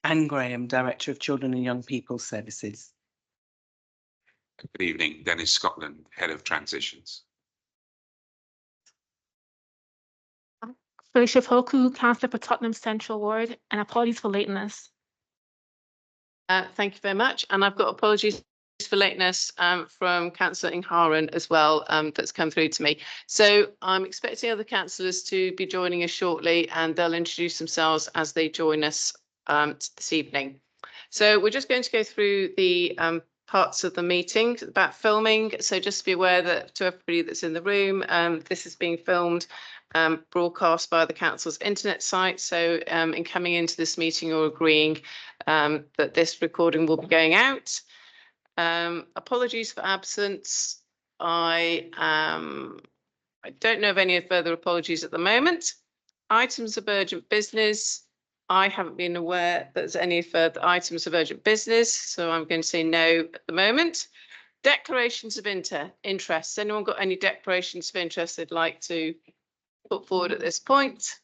Anne Graham, Director of Children and Young People Services. Good evening, Dennis Scotland, Head of Transitions. Felicia Poku, Councillor for Tottenham Central Ward, and apologies for lateness. Thank you very much. And I've got apologies for lateness from Councillor Ingharan as well, that's come through to me. So I'm expecting other councillors to be joining us shortly, and they'll introduce themselves as they join us this evening. So we're just going to go through the parts of the meeting about filming. So just be aware that to everybody that's in the room, this is being filmed, broadcast via the council's internet site. So in coming into this meeting or agreeing that this recording will be going out. Apologies for absence. I don't know of any further apologies at the moment. Items of urgent business. I haven't been aware that there's any further items of urgent business, so I'm going to say no at the moment. Declarations of interest. Has anyone got any declarations of interest they'd like to put forward at this point?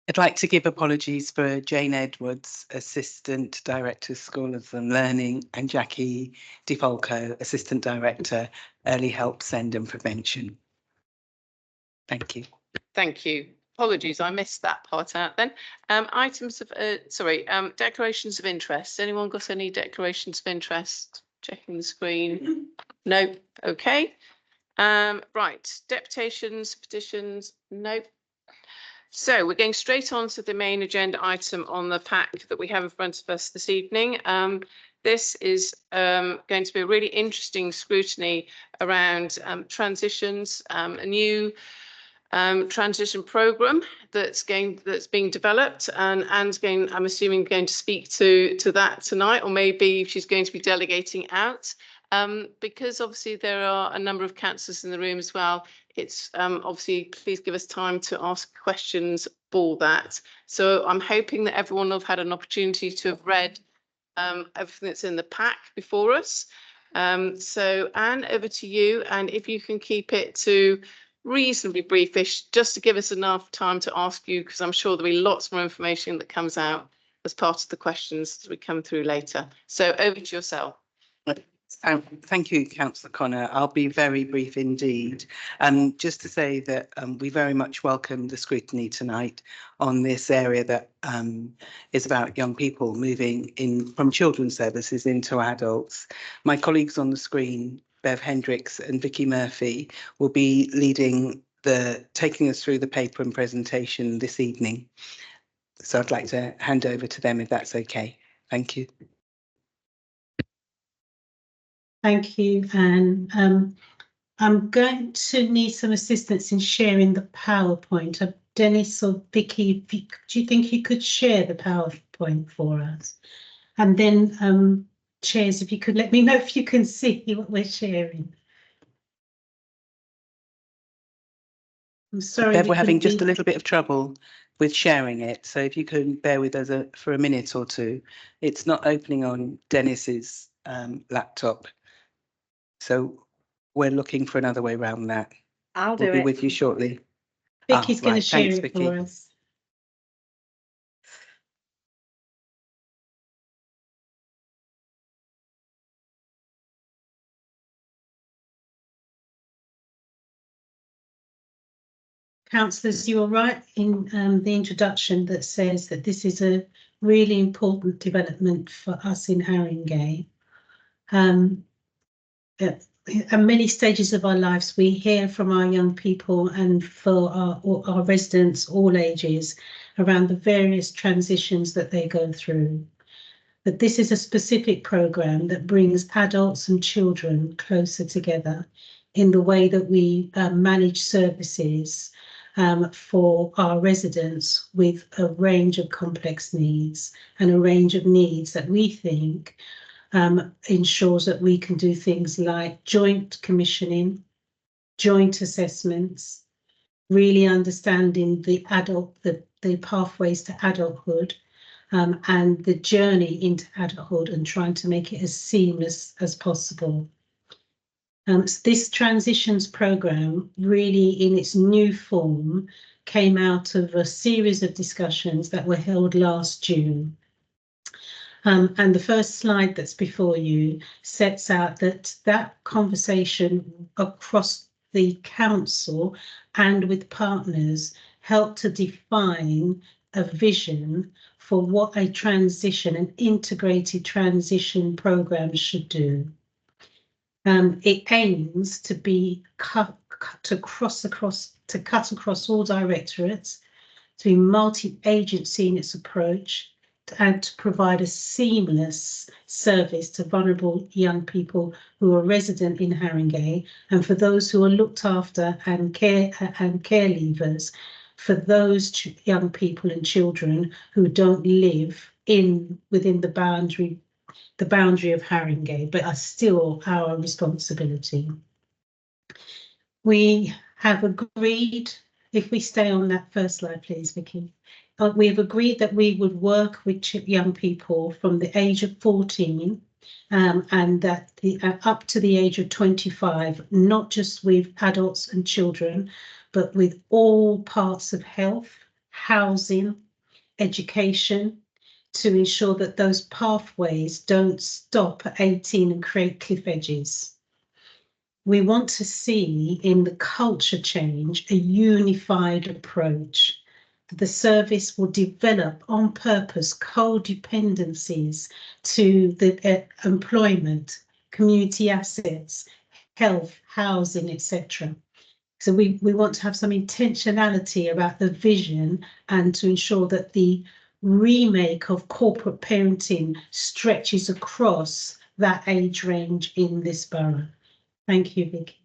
I'd like to give apologies for Jane Edwards, Assistant Director, Scholars and Learning, and Jackie DeFalco, Assistant Director, Early Help, Send and Prevention. Thank you. Thank you. Apologies, I missed that part out then. Items of, declarations of interest. Anyone got any declarations of interest? Checking the screen. No. Okay. Right. Deputations, petitions. Nope. So we're going straight on to the main agenda item on the pack that we have in front of us this evening. This is going to be a really interesting scrutiny around transitions, a new transition programme that's being developed, and Anne's going, I'm assuming, going to speak to that tonight, or maybe she's going to be delegating out. Because obviously there are a number of councillors in the room as well, it's obviously please give us time to ask questions for that. So I'm hoping that everyone will have had an opportunity to have read everything that's in the pack before us. So Anne, over to you, and if you can keep it to reasonably briefish, just to give us enough time to ask you, because I'm sure there'll be lots more information that comes out as part of the questions that we come through later. So over to yourself. Thank you, Councillor Connor. I'll be very brief indeed. Just to say that we very much welcome the scrutiny tonight on this area that is about young people moving in from children's services into adults. My colleagues on the screen, Bev Hendricks and Vicky Murphy, will be taking us through the paper and presentation this evening. So I'd like to hand over to them if that's okay. Thank you. Thank you, Anne. I'm going to need some assistance in sharing the PowerPoint. Dennis or Vicky, do you think you could share the PowerPoint for us? And then, chairs, if you could let me know if you can see what we're sharing. I'm sorry, Bev, we're having just a little bit of trouble with sharing it, so if you can bear with us for a minute or two. It's not opening on Dennis's laptop. So we're looking for another way around that. I'll do it. We'll be with you shortly. Vicky's going to share it Vicky. for us. Councillors, you are right in the introduction that says that this is a really important development for us in Haringey. At many stages of our lives, we hear from our young people and for our residents, all ages, around the various transitions that they go through. But this is a specific programme that brings adults and children closer together in the way that we manage services for our residents with a range of complex needs and a range of needs that we think ensures that we can do things like joint commissioning, joint assessments, really understanding the pathways to adulthood and the journey into adulthood, and trying to make it as seamless as possible. So this transitions programme, really in its new form, came out of a series of discussions that were held last June. And the first slide that's before you sets out that conversation across the council and with partners helped to define a vision for what a transition, an integrated transition programme should do. It aims to be cut across all directorates, to be multi-agency in its approach, and to provide a seamless service to vulnerable young people who are resident in Haringey, and for those who are looked after and care leavers, for those young people and children who don't live within the boundary of Haringey, but are still our responsibility. We have agreed, if we stay on that first slide, please, Vicky. We have agreed that we would work with young people from the age of 14 and that up to the age of 25, not just with adults and children, but with all parts of health, housing, education, to ensure that those pathways don't stop at 18 and create cliff edges. We want to see in the culture change a unified approach. The service will develop on purpose codependencies to the employment, community assets, health, housing, etc. So we want to have some intentionality about the vision and to ensure that the remake of corporate parenting stretches across that age range in this borough. Thank you, Vicky.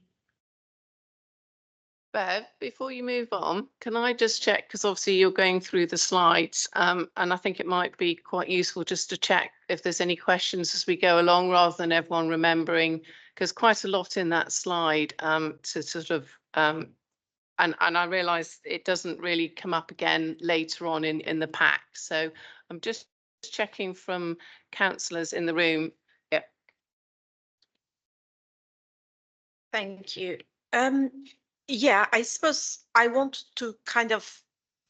Bev, before you move on, can I just check, because obviously you're going through the slides, and I think it might be quite useful just to check if there's any questions as we go along, rather than everyone remembering, because quite a lot in that slide to sort of, and I realise it doesn't really come up again later on in the pack. So I'm just checking from councillors in the room. Yeah. Thank you. Yeah, I suppose I want to kind of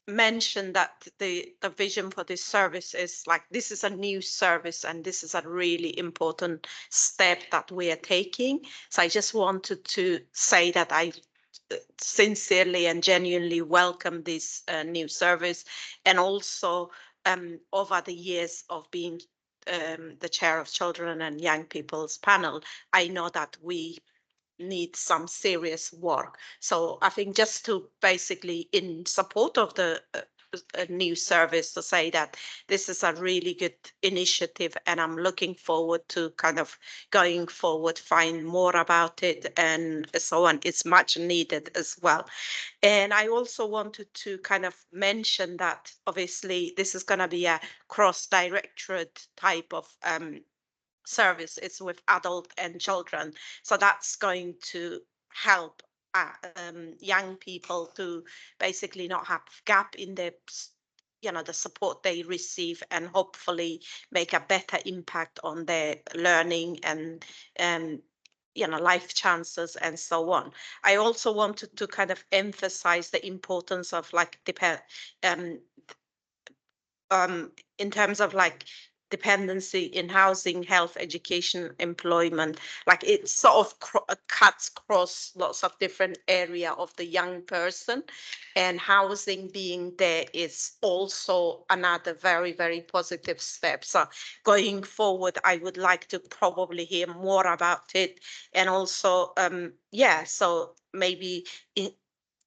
mention that the vision for this service is like, this is a new service and this is a really important step that we are taking. So I just wanted to say that I sincerely and genuinely welcome this new service, and also over the years of being the chair of Children and Young People's panel, I know that we need some serious work. So I think just to basically in support of the new service, to say that this is a really good initiative, and I'm looking forward to kind of going forward, find more about it and so on. It's much needed as well. And I also wanted to kind of mention that obviously this is going to be a cross-directorate type of service. It's with adult and children, so that's going to help young people to basically not have gap in their the support they receive, and hopefully make a better impact on their learning and life chances and so on. I also wanted to kind of emphasize the importance of like in terms of like dependency in housing, health, education, employment. Like it sort of cuts across lots of different area of the young person, and housing being there is also another very, very positive step. So going forward, I would like to probably hear more about it, and also yeah, so maybe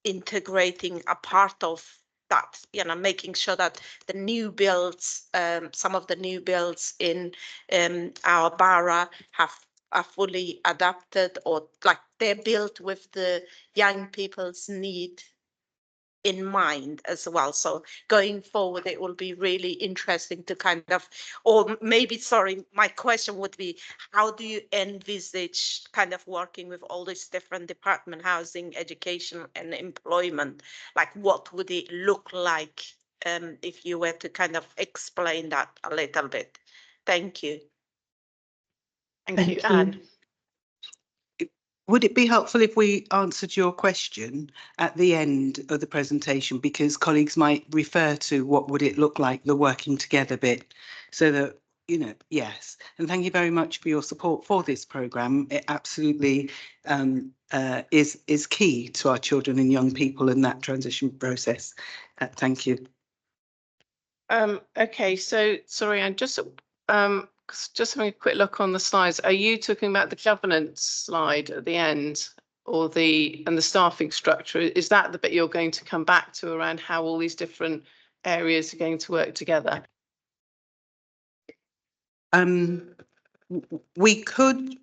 integrating a part of that, making sure that the new builds, some of the new builds in our borough are fully adapted, or like they're built with the young people's need in mind as well. So going forward, it will be really interesting to kind of, or maybe, sorry, my question would be, how do you envisage kind of working with all these different department, housing, education and employment? Like what would it look like if you were to kind of explain that a little bit? Thank you. Thank you, Anne. Would it be helpful if we answered your question at the end of the presentation, because colleagues might refer to what would it look like, the working together bit, so that, you know, yes. And thank you very much for your support for this programme. It absolutely is key to our children and young people in that transition process. Thank you. Okay, so sorry, I'm just having a quick look on the slides. Are you talking about the governance slide at the end, or the staffing structure? Is that the bit you're going to come back to around how all these different areas are going to work together? We could.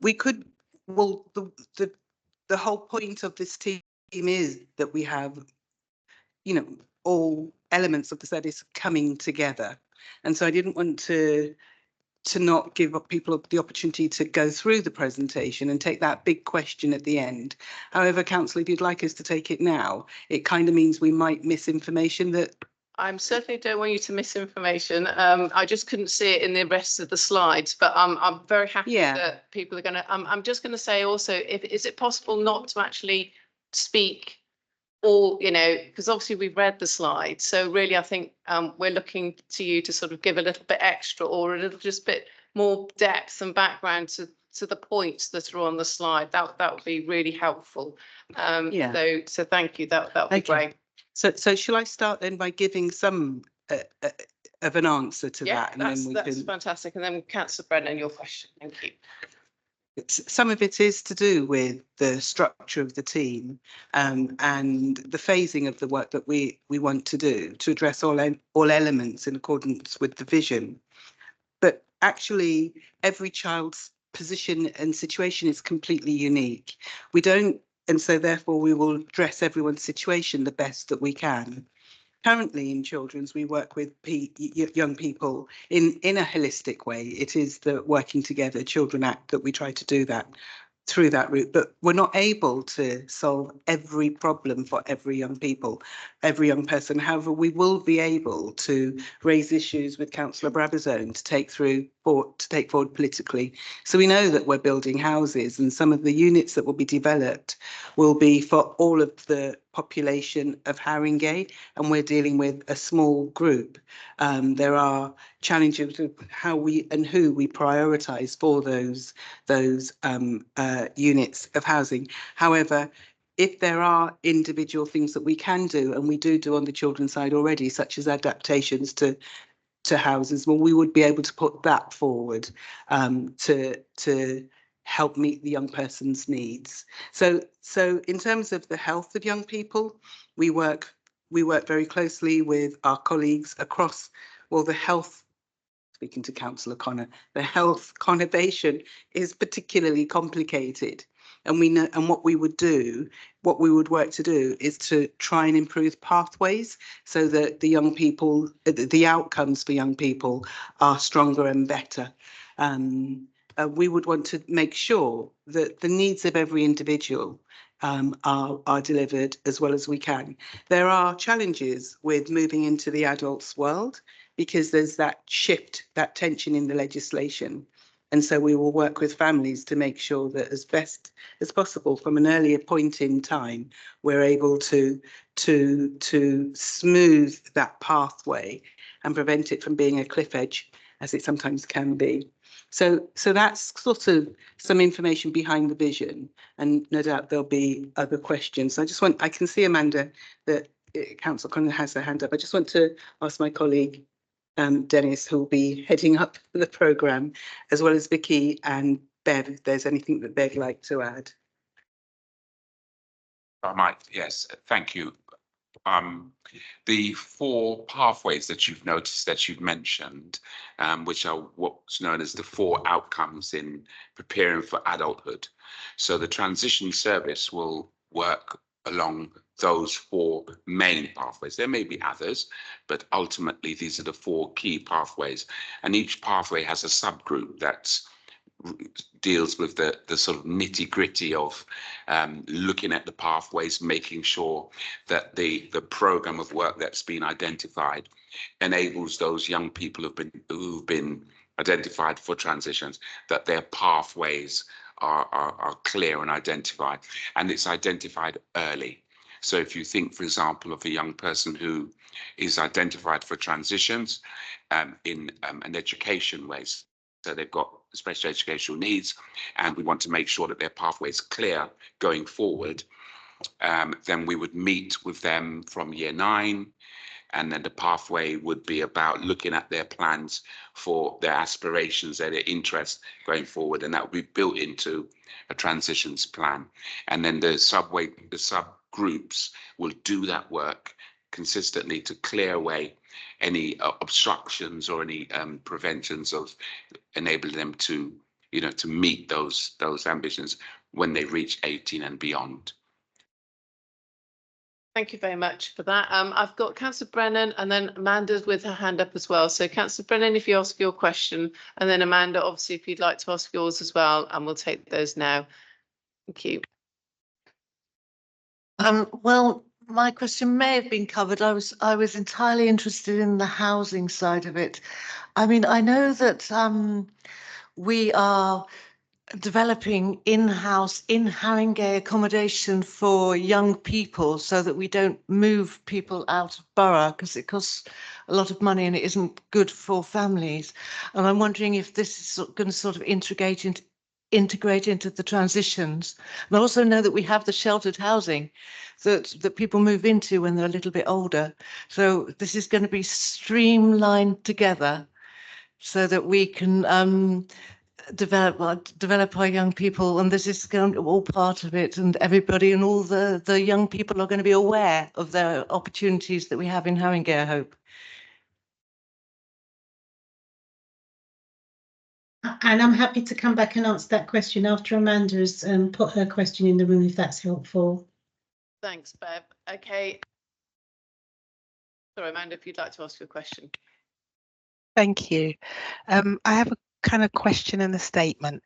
Well, the whole point of this team is that we have, you know, all elements of the service coming together, and so I didn't want to not give people the opportunity to go through the presentation and take that big question at the end. However, Councillor, if you'd like us to take it now, it kind of means we might miss information that. I certainly don't want you to miss information. I just couldn't see it in the rest of the slides, but I'm very happy that people are going to. I'm just going to say also, is it possible not to actually speak all, you know, because obviously we've read the slides. So really, I think we're looking to you to sort of give a little bit extra or a little just bit more depth and background to the points that are on the slide. That would be really helpful. So thank you. That would be great. So shall I start then by giving some of an answer to that, and then that's fantastic. And then Councillor Brennan, your question. Thank you. Some of it is to do with the structure of the team and the phasing of the work that we want to do to address all elements in accordance with the vision. But actually, every child's position and situation is completely unique. We don't, and so therefore we will address everyone's situation the best that we can. Currently in children's, we work with young people in a holistic way. It is the Working Together Children Act that we try to do that through that route, but we're not able to solve every problem for every young young person. However, we will be able to raise issues with Councillor Brabazon to take forward politically. So we know that we're building houses, and some of the units that will be developed will be for all of the population of Haringey, and we're dealing with a small group. There are challenges with how we and who we prioritise for those units of housing. However, if there are individual things that we can do, and we do on the children's side already, such as adaptations to houses, well, we would be able to put that forward to help meet the young person's needs. So in terms of the health of young people, we work very closely with our colleagues across, well, the health. Speaking to Councillor Connor, the health conurbation is particularly complicated, and we know, and what we would work to do is to try and improve pathways so that the young people, the outcomes for young people are stronger and better. We would want to make sure that the needs of every individual are delivered as well as we can. There are challenges with moving into the adults' world, because there's that shift, that tension in the legislation. And so we will work with families to make sure that as best as possible from an earlier point in time, we're able to smooth that pathway and prevent it from being a cliff edge, as it sometimes can be. So that's sort of some information behind the vision, and no doubt there'll be other questions. I can see, Amanda, that Councillor Connor has her hand up. I just want to ask my colleague Dennis, who will be heading up the programme, as well as Vicky and Bev, if there's anything that they'd like to add. I might, yes, thank you. The 4 pathways that you've noticed, that you've mentioned, which are what's known as the 4 outcomes in preparing for adulthood. So the transition service will work along those 4 main pathways. There may be others, but ultimately these are the 4 key pathways, and each pathway has a subgroup that deals with the sort of nitty-gritty of looking at the pathways, making sure that the program of work that's been identified enables those young people who've been identified for transitions, that their pathways are clear and identified, and it's identified early. So if you think, for example, of a young person who is identified for transitions in an education way, so they've got special educational needs, and we want to make sure that their pathway is clear going forward, then we would meet with them from year 9, and then the pathway would be about looking at their plans for their aspirations and their interests going forward, and that would be built into a transitions plan. And then the subgroups will do that work consistently to clear away any obstructions or any preventions of enabling them to, to meet those ambitions when they reach 18 and beyond. Thank you very much for that. I've got Councillor Brennan and then Amanda's with her hand up as well. So Councillor Brennan, if you ask your question, and then Amanda, obviously, if you'd like to ask yours as well, and we'll take those now. Thank you. Well, my question may have been covered. I was entirely interested in the housing side of it. I mean, I know that we are developing in-house, in Haringey accommodation for young people so that we don't move people out of borough because it costs a lot of money and it isn't good for families. And I'm wondering if this is going to sort of integrate into the transitions. And I also know that we have the sheltered housing that people move into when they're a little bit older. So this is going to be streamlined together so that we can develop our young people, and this is going to be all part of it, and everybody and all the young people are going to be aware of the opportunities that we have in Haringey, I hope. And I'm happy to come back and answer that question after Amanda has put her question in the room, if that's helpful. Thanks, Bev. Okay. Sorry, Amanda, if you'd like to ask your question. Thank you. I have a kind of question and a statement.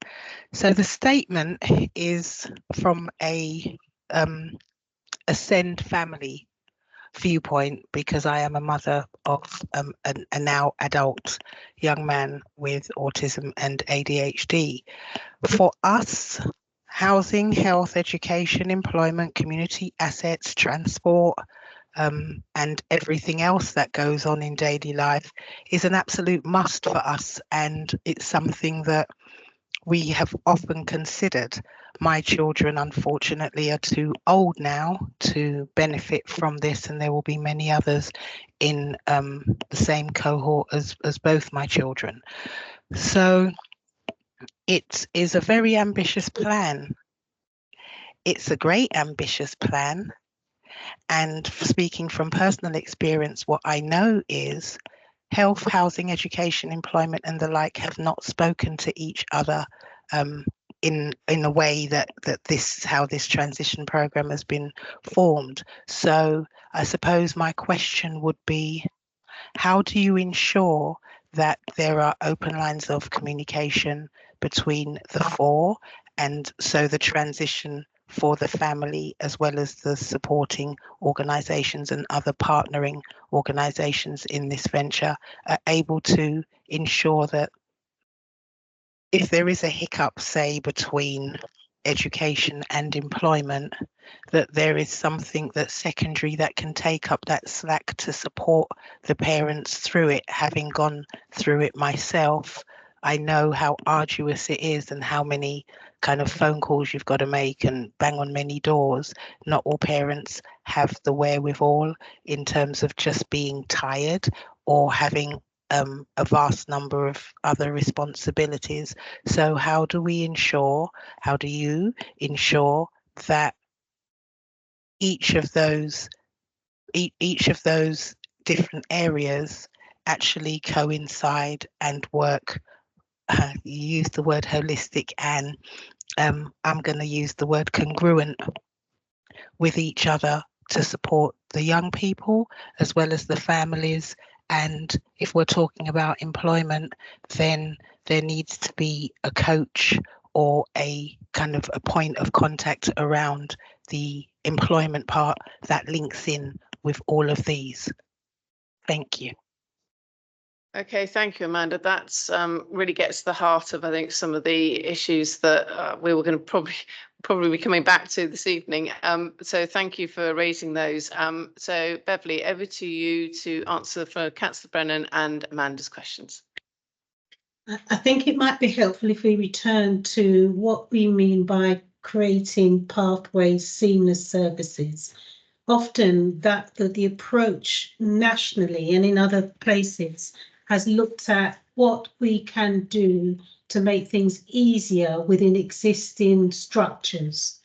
So the statement is from a SEND family viewpoint, because I am a mother of a now adult young man with autism and ADHD. For us, housing, health, education, employment, community assets, transport, and everything else that goes on in daily life is an absolute must for us, and it's something that we have often considered. My children, unfortunately, are too old now to benefit from this, and there will be many others in the same cohort as both my children. So it is a very ambitious plan. It's a great ambitious plan. And speaking from personal experience, what I know is health, housing, education, employment, and the like have not spoken to each other in a way that this is how this transition program has been formed. So I suppose my question would be, how do you ensure that there are open lines of communication between the four, and so the transition for the family as well as the supporting organisations and other partnering organisations in this venture are able to ensure that if there is a hiccup, say, between education and employment, that there is something that's secondary that can take up that slack to support the parents through it. Having gone through it myself, I know how arduous it is and how many kind of phone calls you've got to make and bang on many doors. Not all parents have the wherewithal in terms of just being tired or having a vast number of other responsibilities. So how do you ensure that each of those different areas actually coincide and work? You use the word holistic, and I'm going to use the word congruent with each other to support the young people as well as the families. And if we're talking about employment, then there needs to be a coach or a kind of a point of contact around the employment part that links in with all of these. Thank you. Okay, thank you, Amanda. That's really gets to the heart of, I think, some of the issues that we were going to probably be coming back to this evening. So thank you for raising those. So Beverly, over to you to answer for Councillor Brennan and Amanda's questions. I think it might be helpful if we return to what we mean by creating pathways, seamless services. Often that the approach nationally and in other places has looked at what we can do to make things easier within existing structures.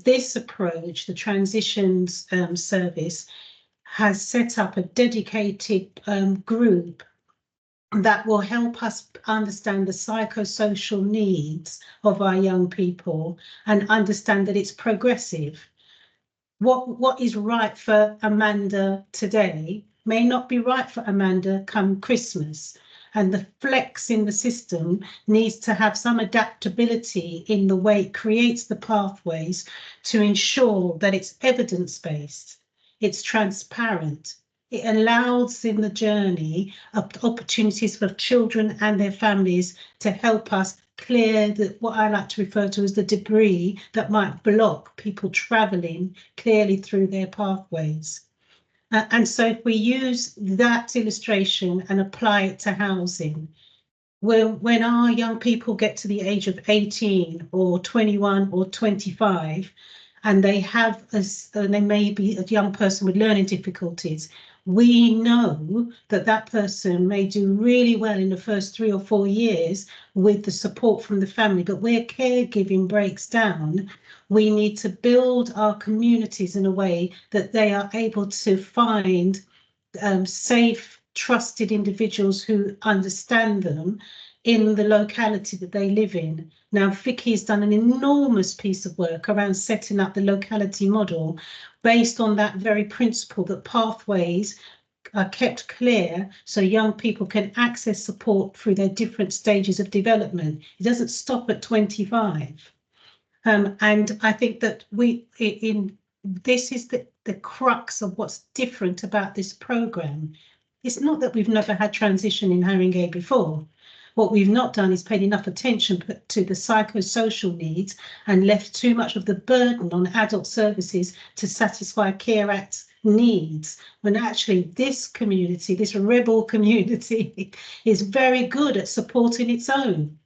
This approach, the transitions service, has set up a dedicated group that will help us understand the psychosocial needs of our young people and understand that it's progressive. What is right for Amanda today may not be right for Amanda come Christmas. And the flex in the system needs to have some adaptability in the way it creates the pathways to ensure that it's evidence-based, it's transparent, it allows in the journey opportunities for children and their families to help us clear what I like to refer to as the debris that might block people travelling clearly through their pathways. And so if we use that illustration and apply it to housing, when our young people get to the age of 18 or 21 or 25, and they may be a young person with learning difficulties, we know that that person may do really well in the first 3 or 4 years with the support from the family, but where caregiving breaks down, we need to build our communities in a way that they are able to find safe, trusted individuals who understand them in the locality that they live in. Now, Vicky has done an enormous piece of work around setting up the locality model based on that very principle that pathways are kept clear so young people can access support through their different stages of development. It doesn't stop at 25. And I think that this is the crux of what's different about this programme. It's not that we've never had transition in Haringey before. What we've not done is paid enough attention to the psychosocial needs and left too much of the burden on adult services to satisfy Care Act needs, when actually this community, this rebel community, is very good at supporting its own.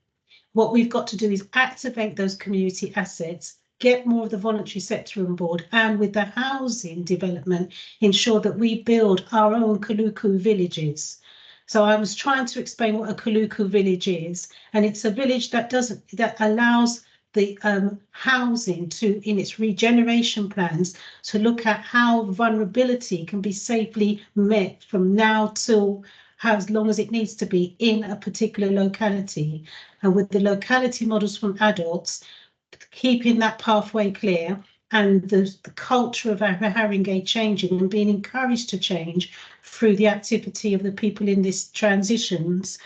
What we've got to do is activate those community assets, get more of the voluntary sector on board, and with the housing development, ensure that we build our own Kaluku villages. So I was trying to explain what a Kaluku village is, and it's a village that allows the housing to, in its regeneration plans, to look at how vulnerability can be safely met from now till as long as it needs to be in a particular locality. And with the locality models from adults, keeping that pathway clear and the culture of Haringey changing and being encouraged to change through the activity of the people in this transitions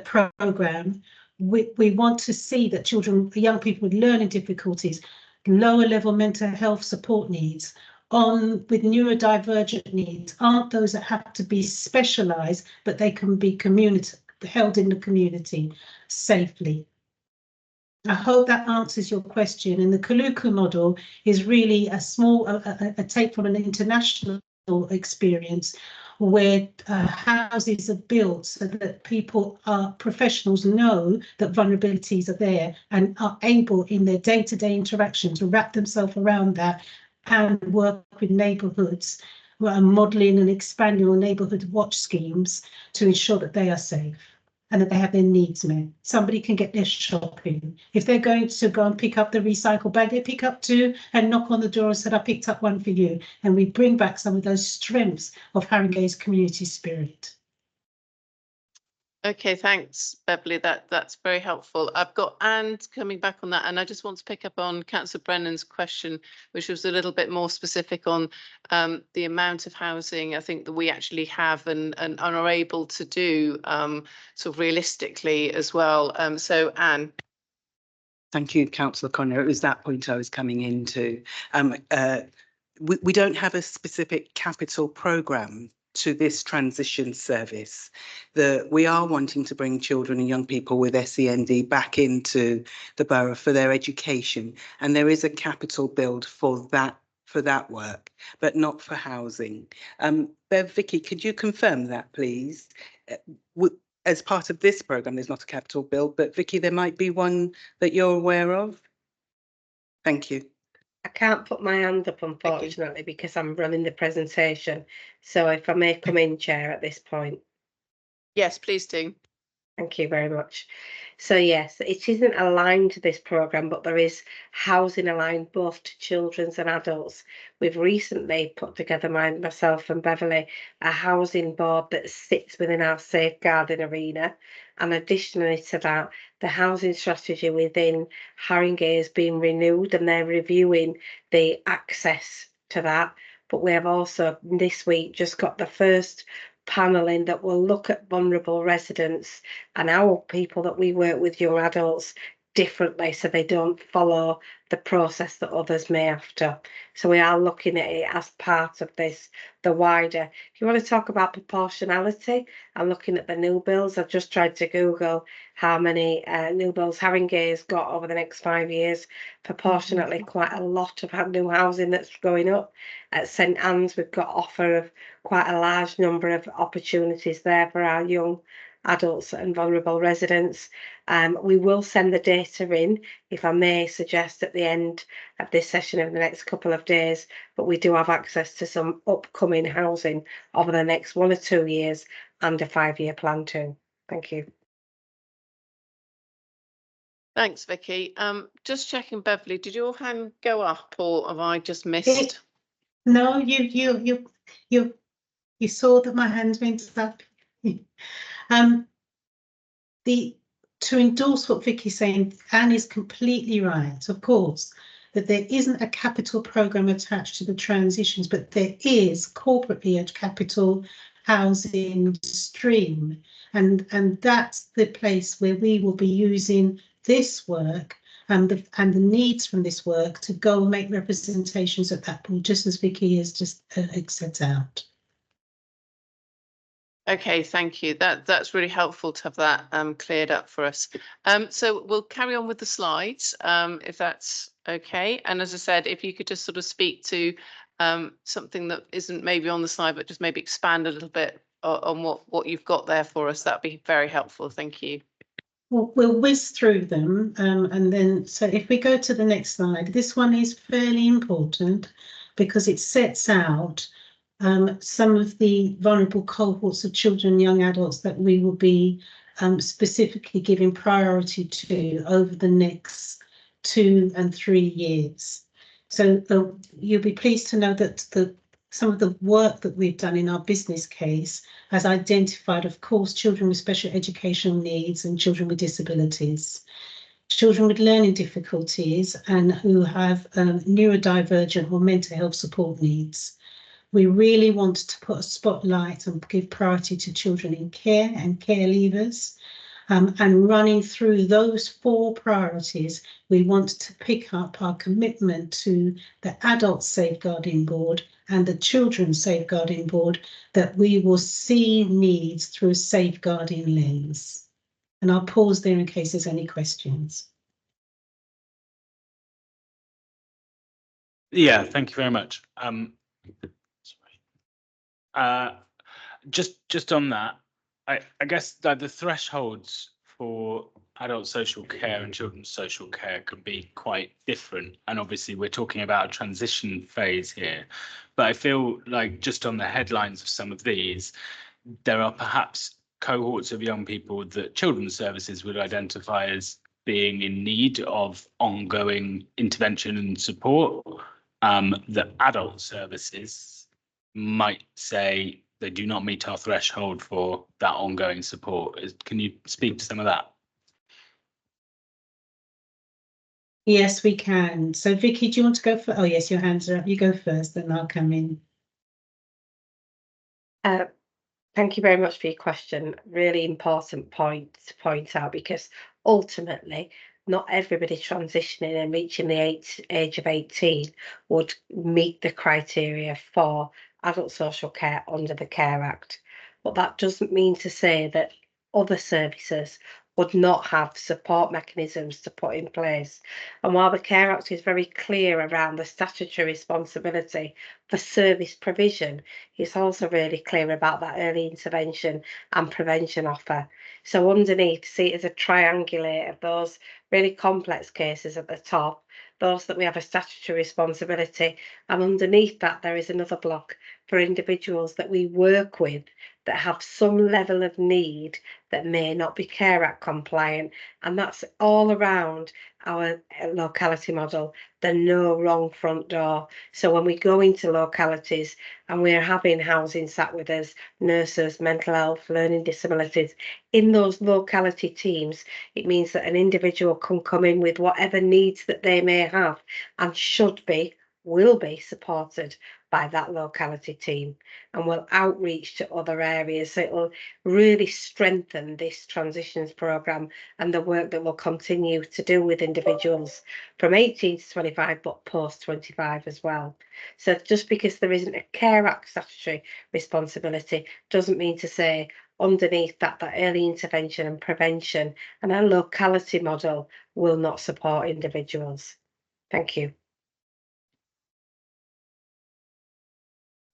programme, we want to see that young people with learning difficulties, lower level mental health support needs, with neurodivergent needs, aren't those that have to be specialised, but they can be held in the community safely. I hope that answers your question. And the Kaluku model is really a take from an international experience where houses are built so that professionals know that vulnerabilities are there and are able in their day-to-day interactions to wrap themselves around that and work with neighbourhoods, modelling and expanding on neighbourhood watch schemes to ensure that they are safe and that they have their needs met. Somebody can get their shopping. If they're going to go and pick up the recycle bag, they pick up 2 and knock on the door and said, I picked up 1 for you. And we bring back some of those strengths of Haringey's community spirit. Okay, thanks, Beverly. That's very helpful. I've got Anne coming back on that, and I just want to pick up on Councillor Brennan's question, which was a little bit more specific on the amount of housing I think that we actually have and are able to do sort of realistically as well. So Anne. Thank you, Councillor Connor. It was that point I was coming into. We don't have a specific capital programme to this transition service. We are wanting to bring children and young people with SEND back into the borough for their education, and there is a capital build for that work, but not for housing. Vicky, could you confirm that, please? As part of this programme, there's not a capital build, but Vicky, there might be one that you're aware of. Thank you. I can't put my hand up, unfortunately, because I'm running the presentation. So if I may come in, Chair, at this point. Yes, please do. Thank you very much. So yes, it isn't aligned to this programme, but there is housing aligned both to children's and adults. We've recently put together, myself and Beverly, a housing board that sits within our safeguarding arena. And additionally to that, the housing strategy within Haringey has been renewed and they're reviewing the access to that. But we have also this week just got the first panel in that will look at vulnerable residents and our people that we work with, young adults, differently so they don't follow the process that others may have to. So we are looking at it as part of this, the wider. If you want to talk about proportionality and looking at the new builds, I've just tried to Google how many new builds Haringey has got over the next 5 years. Proportionately, quite a lot of new housing that's going up. At St Anne's, we've got offer of quite a large number of opportunities there for our young adults and vulnerable residents. We will send the data in, if I may suggest, at the end of this session over the next couple of days, but we do have access to some upcoming housing over the next 1 or 2 years and a 5-year plan too. Thank you. Thanks, Vicky. Just checking, Beverly, did your hand go up or have I just missed? No, you saw that my hand went up. To endorse what Vicky's saying, Anne is completely right, of course, that there isn't a capital programme attached to the transitions, but there is corporately a capital housing stream. And that's the place where we will be using this work and the needs from this work to go and make representations at that point, just as Vicky has just set out. Okay, thank you. That's really helpful to have that cleared up for us. So we'll carry on with the slides, if that's okay. And as I said, if you could just sort of speak to something that isn't maybe on the slide, but just maybe expand a little bit on what you've got there for us, that'd be very helpful. Thank you. We'll whiz through them and then, so if we go to the next slide, this one is fairly important because it sets out some of the vulnerable cohorts of children and young adults that we will be specifically giving priority to over the next 2 and 3 years. So you'll be pleased to know that some of the work that we've done in our business case has identified, of course, children with special educational needs and children with disabilities, children with learning difficulties and who have neurodivergent or mental health support needs. We really want to put a spotlight and give priority to children in care and care leavers. And running through those 4 priorities, we want to pick up our commitment to the Adult Safeguarding Board and the Children's Safeguarding Board, that we will see needs through a safeguarding lens. And I'll pause there in case there's any questions. Yeah, thank you very much. Just on that, I guess that the thresholds for adult social care and children's social care can be quite different. And obviously we're talking about a transition phase here, but I feel like just on the headlines of some of these, there are perhaps cohorts of young people that children's services would identify as being in need of ongoing intervention and support, that adult services might say they do not meet our threshold for that ongoing support. Can you speak to some of that? Yes, we can. So Vicky, do you want to go for? Oh yes, your hands are up. You go first, then I'll come in. Thank you very much for your question. Really important point to point out, because ultimately not everybody transitioning and reaching the age of 18 would meet the criteria for adult social care under the Care Act. But that doesn't mean to say that other services would not have support mechanisms to put in place. And while the Care Act is very clear around the statutory responsibility for service provision, it's also really clear about that early intervention and prevention offer. So underneath, see it as a triangulate of those really complex cases at the top, those that we have a statutory responsibility, and underneath that there is another block for individuals that we work with that have some level of need that may not be Care Act compliant, and that's all around our locality model, the no wrong front door. So when we go into localities and we're having housing sat with us, nurses, mental health, learning disabilities, in those locality teams, it means that an individual can come in with whatever needs that they may have and should be, will be supported by that locality team, and will outreach to other areas. So it will really strengthen this transitions programme and the work that we'll continue to do with individuals from 18 to 25, but post 25 as well. So just because there isn't a Care Act statutory responsibility doesn't mean to say underneath that early intervention and prevention and our locality model will not support individuals. Thank you.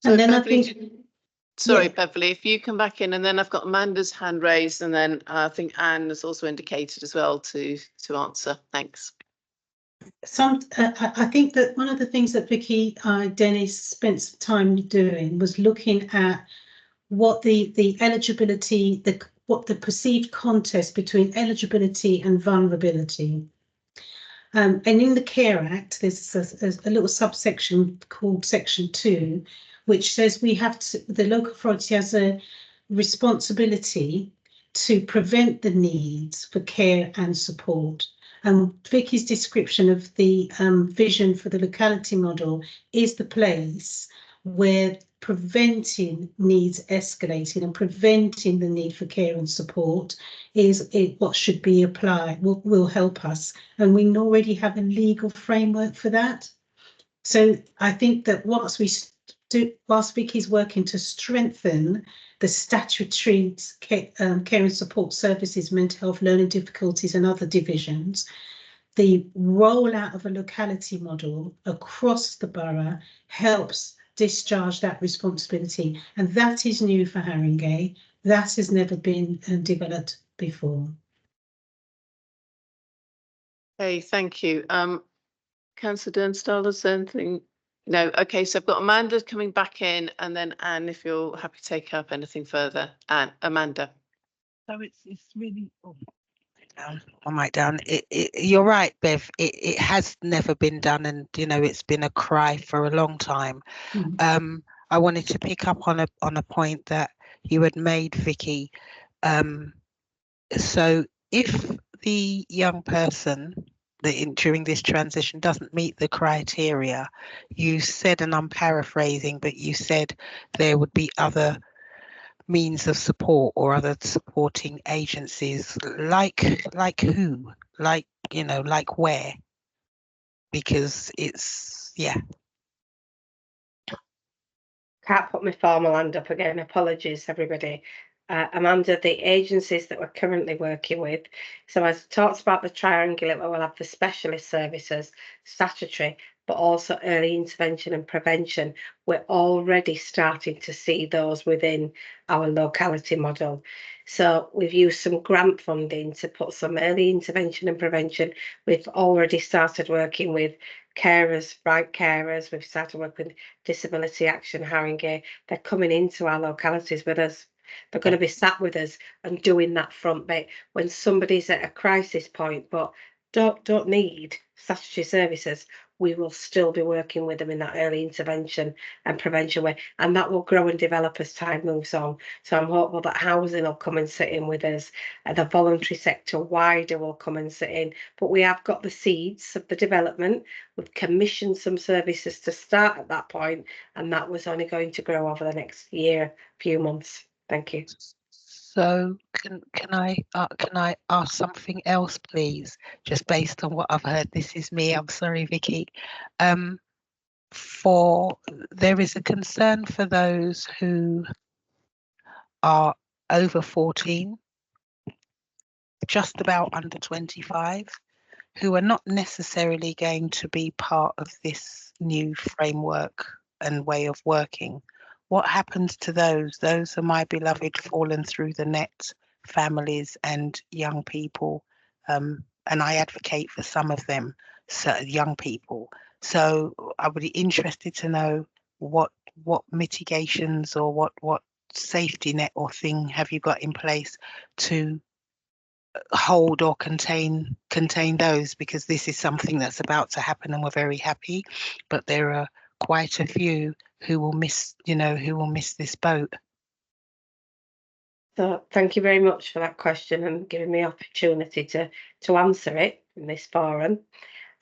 So And then I Beverly, think, sorry, yeah. Beverly, if you come back in, and then I've got Amanda's hand raised, and then I think Anne has also indicated as well to answer. Thanks. I think that one of the things that Vicky Dennis spent some time doing was looking at what the eligibility, what the perceived contest between eligibility and vulnerability. And in the Care Act, there's a little subsection called Section 2, which says we have to, the local authority has a responsibility to prevent the needs for care and support. And Vicky's description of the vision for the locality model is the place where preventing needs escalating and preventing the need for care and support is what should be applied, will help us. And we already have a legal framework for that. So I think that whilst Vicky's working to strengthen the statutory care and support services, mental health, learning difficulties and other divisions, the rollout of a locality model across the borough helps discharge that responsibility. And that is new for Haringey. That has never been developed before. Okay, thank you. Councillor Durnstall, is there anything? No, okay, so I've got Amanda coming back in, and then Anne, if you're happy to take up anything further. Anne, Amanda. So it's really I might down. You're right, Bev. It has never been done, and it's been a cry for a long time. I wanted to pick up on a point that you had made, Vicky. So if the young person during this transition doesn't meet the criteria, you said, and I'm paraphrasing, but you said there would be other means of support or other supporting agencies, like who, like where? Because it's Can't put my formal hand up again. Apologies, everybody. Amanda, the agencies that we're currently working with. So as talked about the triangulate, where we'll have the specialist services, statutory, but also early intervention and prevention. We're already starting to see those within our locality model. So we've used some grant funding to put some early intervention and prevention. We've already started working with carers, right carers. We've started working with Disability Action Haringey. They're coming into our localities with us. They're going to be sat with us and doing that front bit when somebody's at a crisis point but don't need statutory services. We will still be working with them in that early intervention and prevention way, and that will grow and develop as time moves on. So I'm hopeful that housing will come and sit in with us, and the voluntary sector wider will come and sit in. But we have got the seeds of the development. We've commissioned some services to start at that point, and that was only going to grow over the next year, few months. Thank you. So can I ask something else, please? Just based on what I've heard. This is me. I'm sorry, Vicky. There is a concern for those who are over 14, just about under 25, who are not necessarily going to be part of this new framework and way of working. What happens to those? Those are my beloved fallen through the net families and young people. And I advocate for some of them, so young people. So I would be interested to know what mitigations or what safety net or thing have you got in place to hold or contain those, because this is something that's about to happen and we're very happy, but there are quite a few who will miss this boat. So thank you very much for that question and giving me opportunity to answer it in this forum.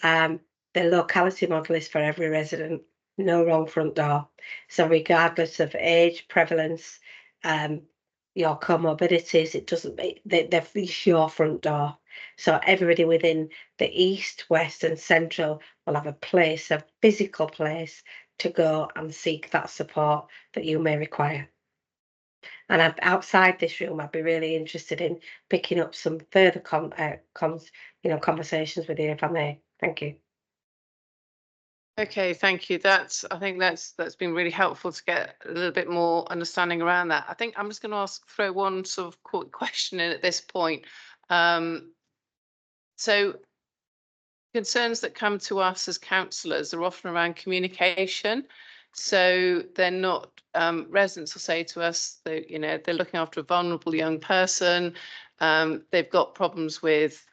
The locality model is for every resident, no wrong front door. So regardless of age, prevalence, your comorbidities, it doesn't make it's your front door. So everybody within the east, west and central will have a place, a physical place to go and seek that support that you may require. And outside this room, I'd be really interested in picking up some further conversations with you, if I may. Thank you. Okay, thank you. I think that's been really helpful to get a little bit more understanding around that. I think I'm just going to throw one sort of quick question in at this point. So concerns that come to us as councillors are often around communication. So they're not, residents will say to us that, they're looking after a vulnerable young person. They've got problems with,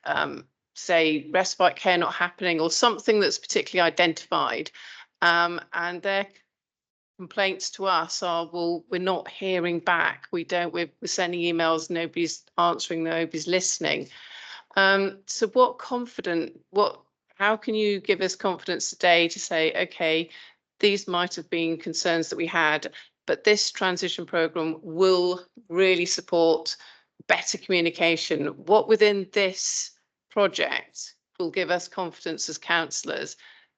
say, respite care not happening or something that's particularly identified. And their complaints to us are, well, we're not hearing back. We're sending emails, nobody's answering, nobody's listening. So how can you give us confidence today to say, okay, these might have been concerns that we had, but this transition programme will really support better communication? What within this project will give us confidence as councillors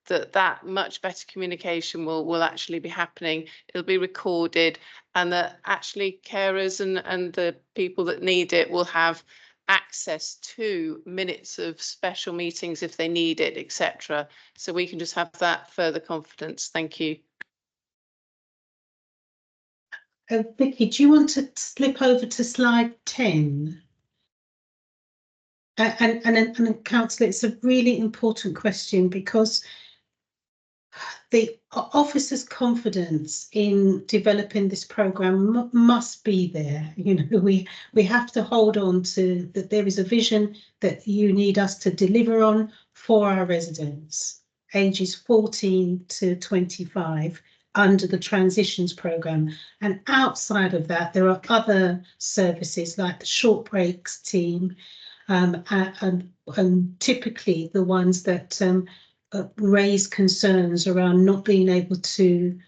that much better communication will actually be happening? It'll be recorded, and that actually carers and the people that need it will have access to minutes of special meetings if they need it, etc. So we can just have that further confidence. Thank you. Vicky, do you want to slip over to slide 10? And Councillor, it's a really important question, because the officer's confidence in developing this programme must be there. We have to hold on to that. There is a vision that you need us to deliver on for our residents, ages 14 to 25, under the transitions programme. And outside of that, there are other services like the short breaks team, and typically the ones that raise concerns around not being able to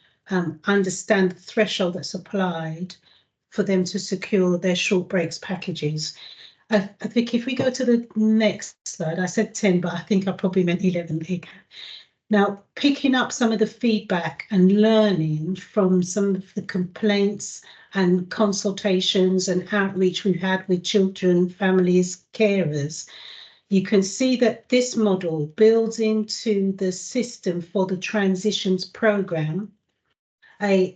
understand the threshold that's applied for them to secure their short breaks packages. I think if we go to the next slide, I said 10, but I think I probably meant 11 here. Now, picking up some of the feedback and learning from some of the complaints and consultations and outreach we've had with children, families, carers, you can see that this model builds into the system for the transitions programme a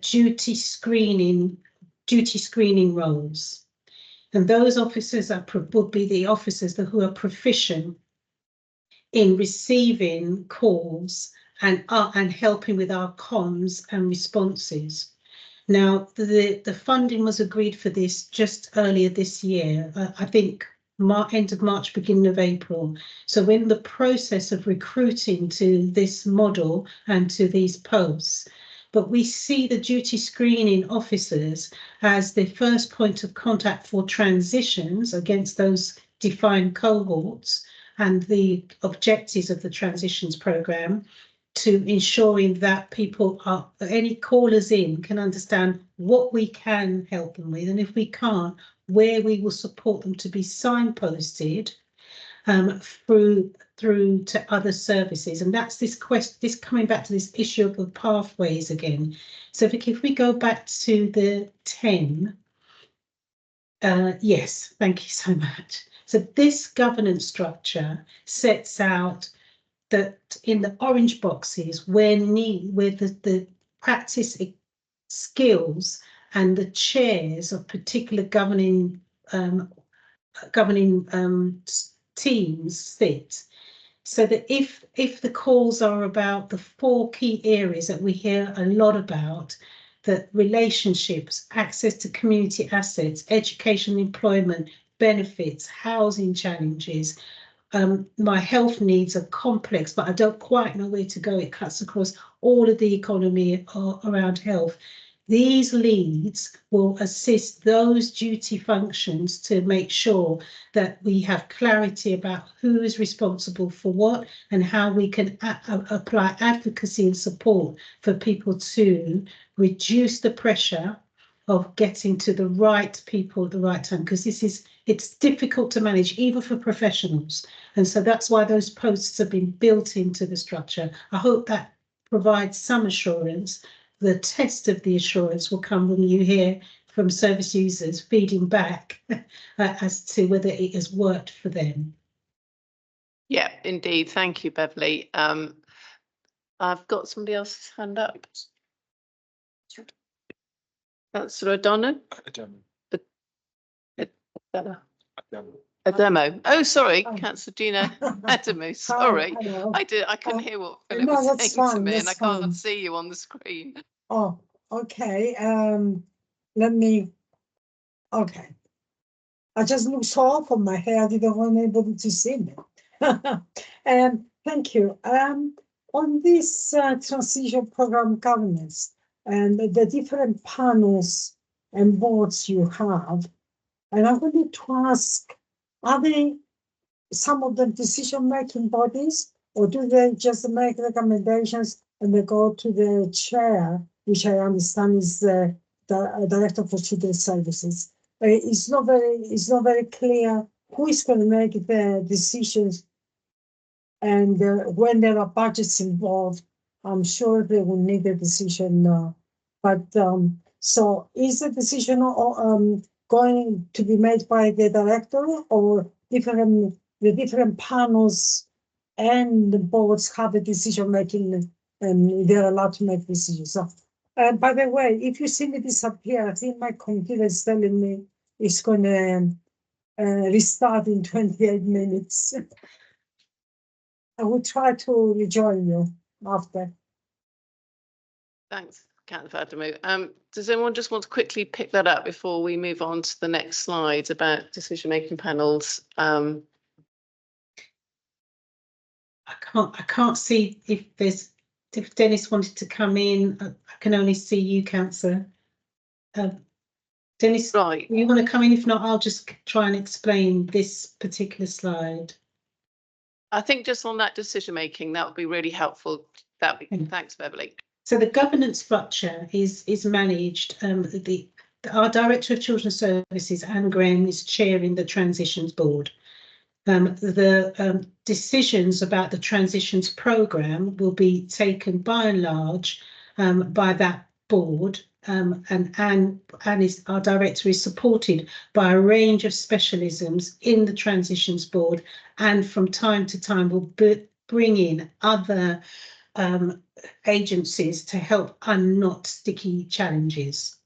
duty screening roles. And those officers would be the officers who are proficient in receiving calls and helping with our comms and responses. Now, the funding was agreed for this just earlier this year, I think end of March, beginning of April. So we're in the process of recruiting to this model and to these posts. But we see the duty screening officers as the first point of contact for transitions against those defined cohorts and the objectives of the transitions programme, to ensuring that people are, any callers in can understand what we can help them with, and if we can't, where we will support them to be signposted through to other services. And that's this coming back to this issue of the pathways again. So if we go back to the 10, yes, thank you so much. So this governance structure sets out that in the orange boxes where the practice skills and the chairs of particular governing teams sit, so that if the calls are about the 4 key areas that we hear a lot about, that relationships, access to community assets, education, employment, benefits, housing challenges, my health needs are complex, but I don't quite know where to go. It cuts across all of the economy around health. These leads will assist those duty functions to make sure that we have clarity about who is responsible for what and how we can apply advocacy and support for people to reduce the pressure of getting to the right people at the right time, because it's difficult to manage even for professionals. And so that's why those posts have been built into the structure. I hope that provides some assurance. The test of the assurance will come when you hear from service users feeding back as to whether it has worked for them. Yeah, indeed. Thank you, Beverly. I've got somebody else's hand up. Councillor O'Donnell. A demo. Oh, sorry, Councillor Gina Adamo. Sorry, Hello. I couldn't hear what Philip No, was that's saying to fine, me, and I that's fine. can't see you on the screen. Oh, okay. Let me. Okay. I just looked so off on my hair. I didn't want anybody to see me. Thank you. On this transition program governance and the different panels and boards you have, and I wanted to ask, are they some of the decision-making bodies, or do they just make recommendations and they go to the chair, which I understand is the Director for Children's Services? It's not very clear who is going to make the decisions, and when there are budgets involved, I'm sure they will need a decision now. But so is the decision going to be made by the director, or the different panels and the boards have a decision making and they're allowed to make decisions? So, by the way, if you see me disappear, I think my computer is telling me it's going to restart in 28 minutes. I will try to rejoin you after. Thanks, Councillor Adamo. Does anyone just want to quickly pick that up before we move on to the next slide about decision-making panels? I can't see if Dennis wanted to come in. I can only see you, Councillor. Dennis, right. You want to come in? If not, I'll just try and explain this particular slide. I think just on that decision-making, that would be really helpful. Thanks, Beverly. So the governance structure is managed. Our Director of Children's Services, Anne Graham, is chairing the Transitions Board. The decisions about the Transitions Programme will be taken by and large by that board, and Anne our director is supported by a range of specialisms in the Transitions Board, and from time to time will bring in other agencies to help unknot sticky challenges.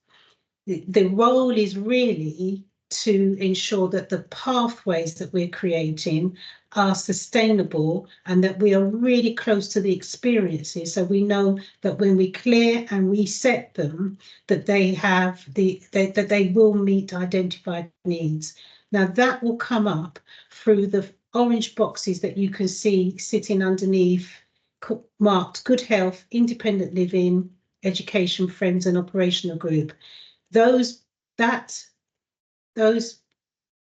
The role is really to ensure that the pathways that we're creating are sustainable and that we are really close to the experiences, so we know that when we clear and reset them, that they have that they will meet identified needs. Now that will come up through the orange boxes that you can see sitting underneath, marked good health, independent living, education, friends and operational group. Those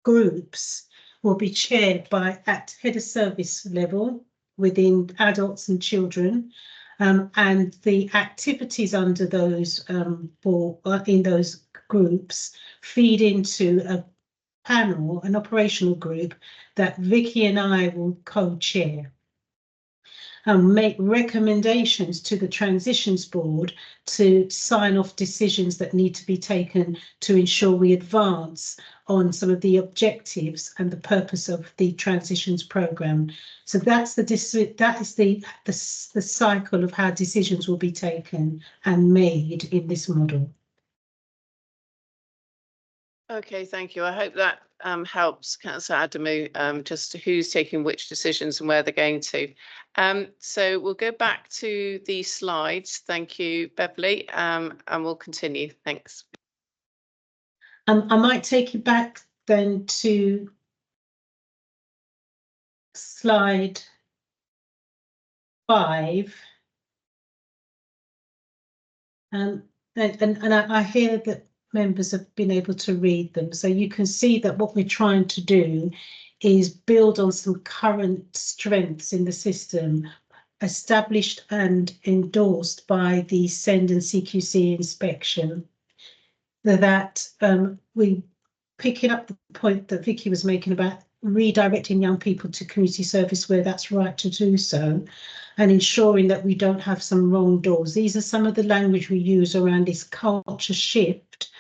groups will be chaired by at head of service level within adults and children, and the activities under those in those groups feed into a panel, an operational group that Vicky and I will co-chair. And make recommendations to the transitions board to sign off decisions that need to be taken to ensure we advance on some of the objectives and the purpose of the transitions programme. So that's the cycle of how decisions will be taken and made in this model. Okay, thank you. I hope that helps Councillor Adamu, just to who's taking which decisions and where they're going to. So we'll go back to the slides. Thank you, Beverly, and we'll continue. Thanks. I might take you back then to slide 5. And I hear that members have been able to read them. So you can see that what we're trying to do is build on some current strengths in the system, established and endorsed by the SEND and CQC inspection, that we picking up the point that Vicky was making about redirecting young people to community service where that's right to do so, and ensuring that we don't have some wrong doors. These are some of the language we use around this culture shift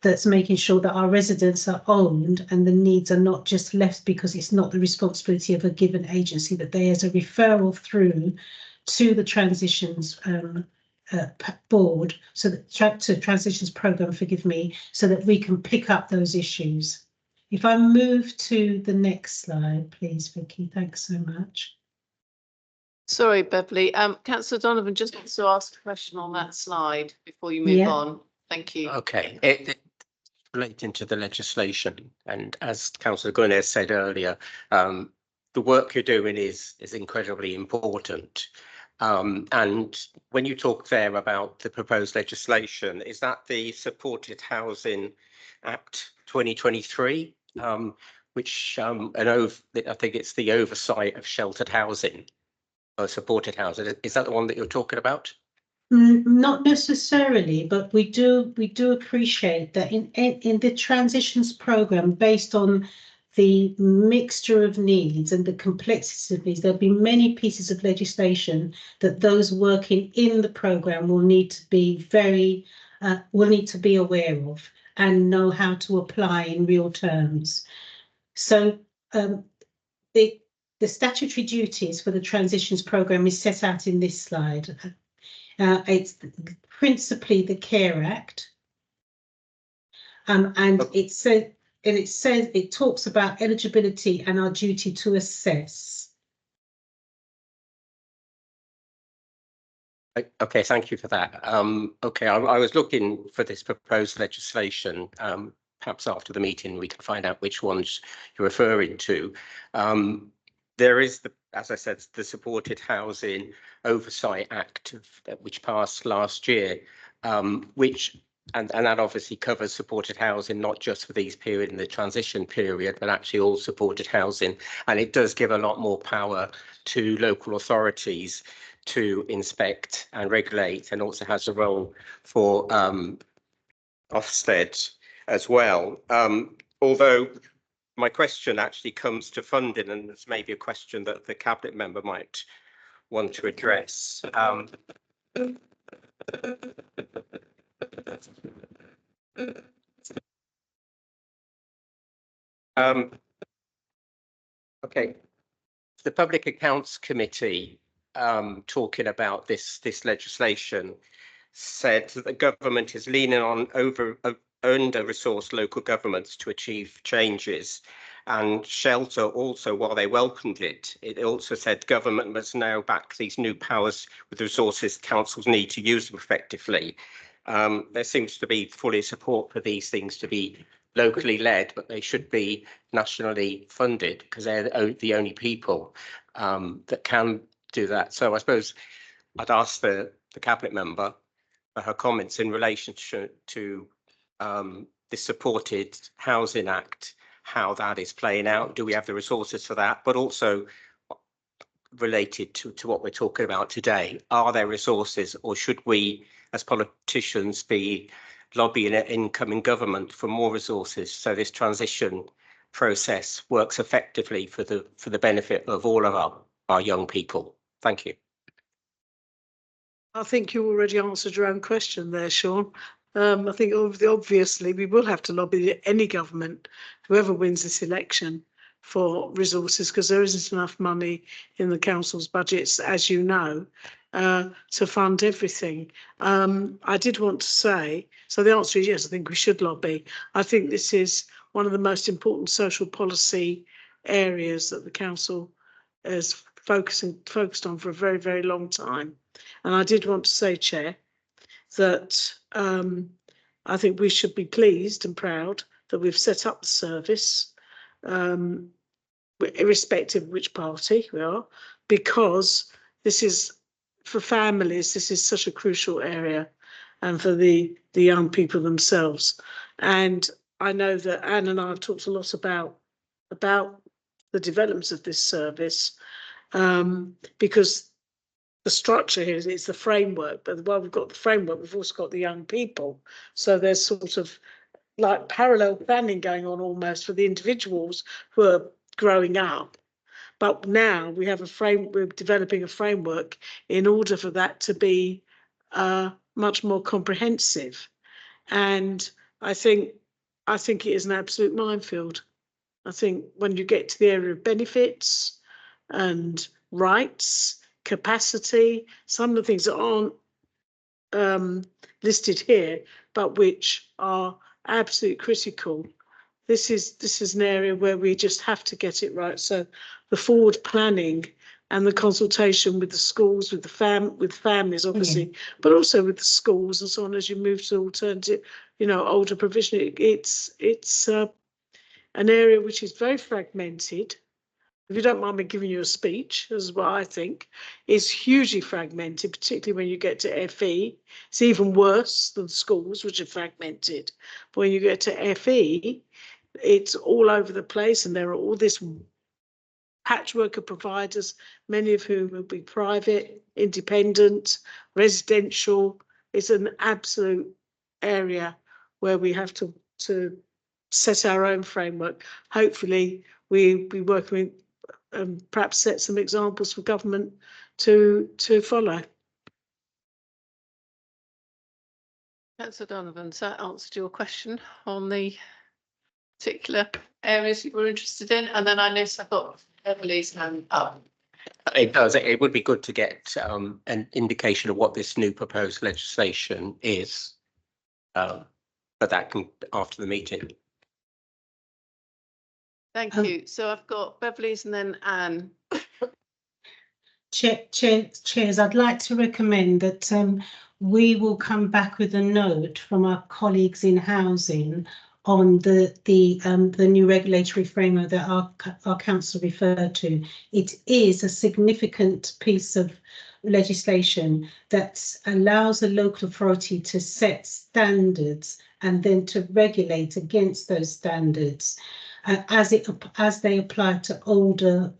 that's making sure that our residents are owned and the needs are not just left because it's not the responsibility of a given agency, that there's a referral through to the transitions board, so that to transitions program, forgive me, so that we can pick up those issues. If I move to the next slide, please, Vicky, thanks so much. Sorry, Beverly. Councillor Donovan just wants to ask a question on that slide before you move on. Thank you. Okay, it relating to the legislation, and as Councillor Gunnar said earlier, the work you're doing is incredibly important. And when you talk there about the proposed legislation, is that the Supported Housing Act 2023, which I think it's the oversight of sheltered housing or supported housing? Is that the one that you're talking about? Not necessarily, but we do appreciate that in the transitions program, based on the mixture of needs and the complexity of these, there'll be many pieces of legislation that those working in the program will need to be aware of and know how to apply in real terms. So the statutory duties for the transitions program is set out in this slide. It's principally the Care Act, and it talks about eligibility and our duty to assess. Okay, thank you for that. Okay, I was looking for this proposed legislation. Perhaps after the meeting we can find out which ones you're referring to. There is, as I said, the Supported Housing Oversight Act, which passed last year, and that obviously covers supported housing, not just for these periods in the transition period, but actually all supported housing. And it does give a lot more power to local authorities to inspect and regulate, and also has a role for Ofsted as well. Although my question actually comes to funding, and it's maybe a question that the Cabinet member might want to address. Okay, the Public Accounts Committee, talking about this legislation, said that the government is leaning on under-resourced local governments to achieve changes. And Shelter also, while they welcomed it, it also said government must now back these new powers with the resources councils need to use them effectively. There seems to be fully support for these things to be locally led, but they should be nationally funded because they're the only people that can do that. So I suppose I'd ask the Cabinet member for her comments in relation to the Supported Housing Act, how that is playing out. Do we have the resources for that? But also related to what we're talking about today? Are there resources, or should we, as politicians, be lobbying at incoming government for more resources so this transition process works effectively for the benefit of all of our young people? Thank you. I think you already answered your own question there, Sean. I think obviously we will have to lobby any government, whoever wins this election, for resources, because there isn't enough money in the council's budgets, as you know, to fund everything. I did want to say, so the answer is yes, I think we should lobby. I think this is one of the most important social policy areas that the council has focused on for a very, very long time. And I did want to say, Chair, that I think we should be pleased and proud that we've set up the service, irrespective of which party we are, because this is, for families, this is such a crucial area, and for the young people themselves. And I know that Anne and I have talked a lot about the developments of this service, because the structure here is the framework, but while we've got the framework, we've also got the young people. So there's sort of like parallel planning going on almost for the individuals who are growing up. But now we have we're developing a framework in order for that to be much more comprehensive. And I think it is an absolute minefield. I think when you get to the area of benefits and rights, capacity, some of the things that aren't listed here, but which are absolutely critical. This is an area where we just have to get it right. So the forward planning and the consultation with the schools, with families, obviously, but also with the schools and so on, as you move to alternative, older provision, it's an area which is very fragmented. If you don't mind me giving you a speech, this is what I think, is hugely fragmented, particularly when you get to FE. It's even worse than schools, which are fragmented. But when you get to FE, it's all over the place, and there are all this patchwork of providers, many of whom will be private, independent, residential. It's an absolute area where we have to set our own framework. Hopefully, we work with perhaps set some examples for government to follow. Councillor Donovan, has that answered your question on the particular areas you were interested in? And then I noticed I've got Emily's hand up. It does. It would be good to get an indication of what this new proposed legislation is, but that can after the meeting. Thank you. So I've got Beverly's and then Anne. Chairs, I'd like to recommend that we will come back with a note from our colleagues in housing on the new regulatory framework that our council referred to. It is a significant piece of legislation that allows a local authority to set standards and then to regulate against those standards as they apply to older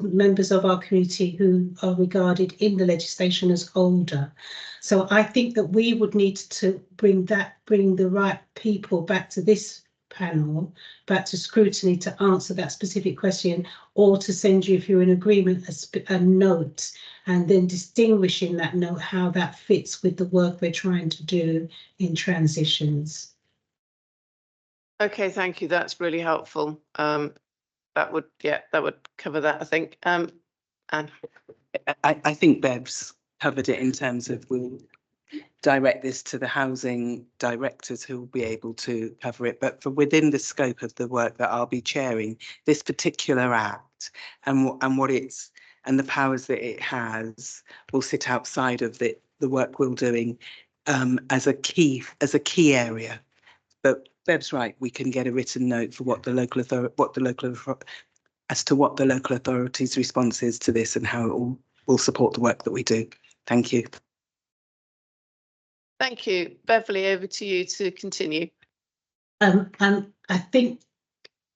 members of our community who are regarded in the legislation as older. So I think that we would need to bring the right people back to this panel, back to scrutiny, to answer that specific question, or to send you, if you're in agreement, a note, and then distinguish in that note how that fits with the work we're trying to do in transitions. Okay, thank you. That's really helpful. That would cover that, I think. Anne. I think Bev's covered it in terms of we'll direct this to the housing directors who will be able to cover it. But for within the scope of the work that I'll be chairing, this particular act and what it's and the powers that it has will sit outside of the work we're doing as a key area. But Bev's right, we can get a written note for what the local authority's response is to this and how it will support the work that we do. Thank you. Thank you. Beverly, over to you to continue. I think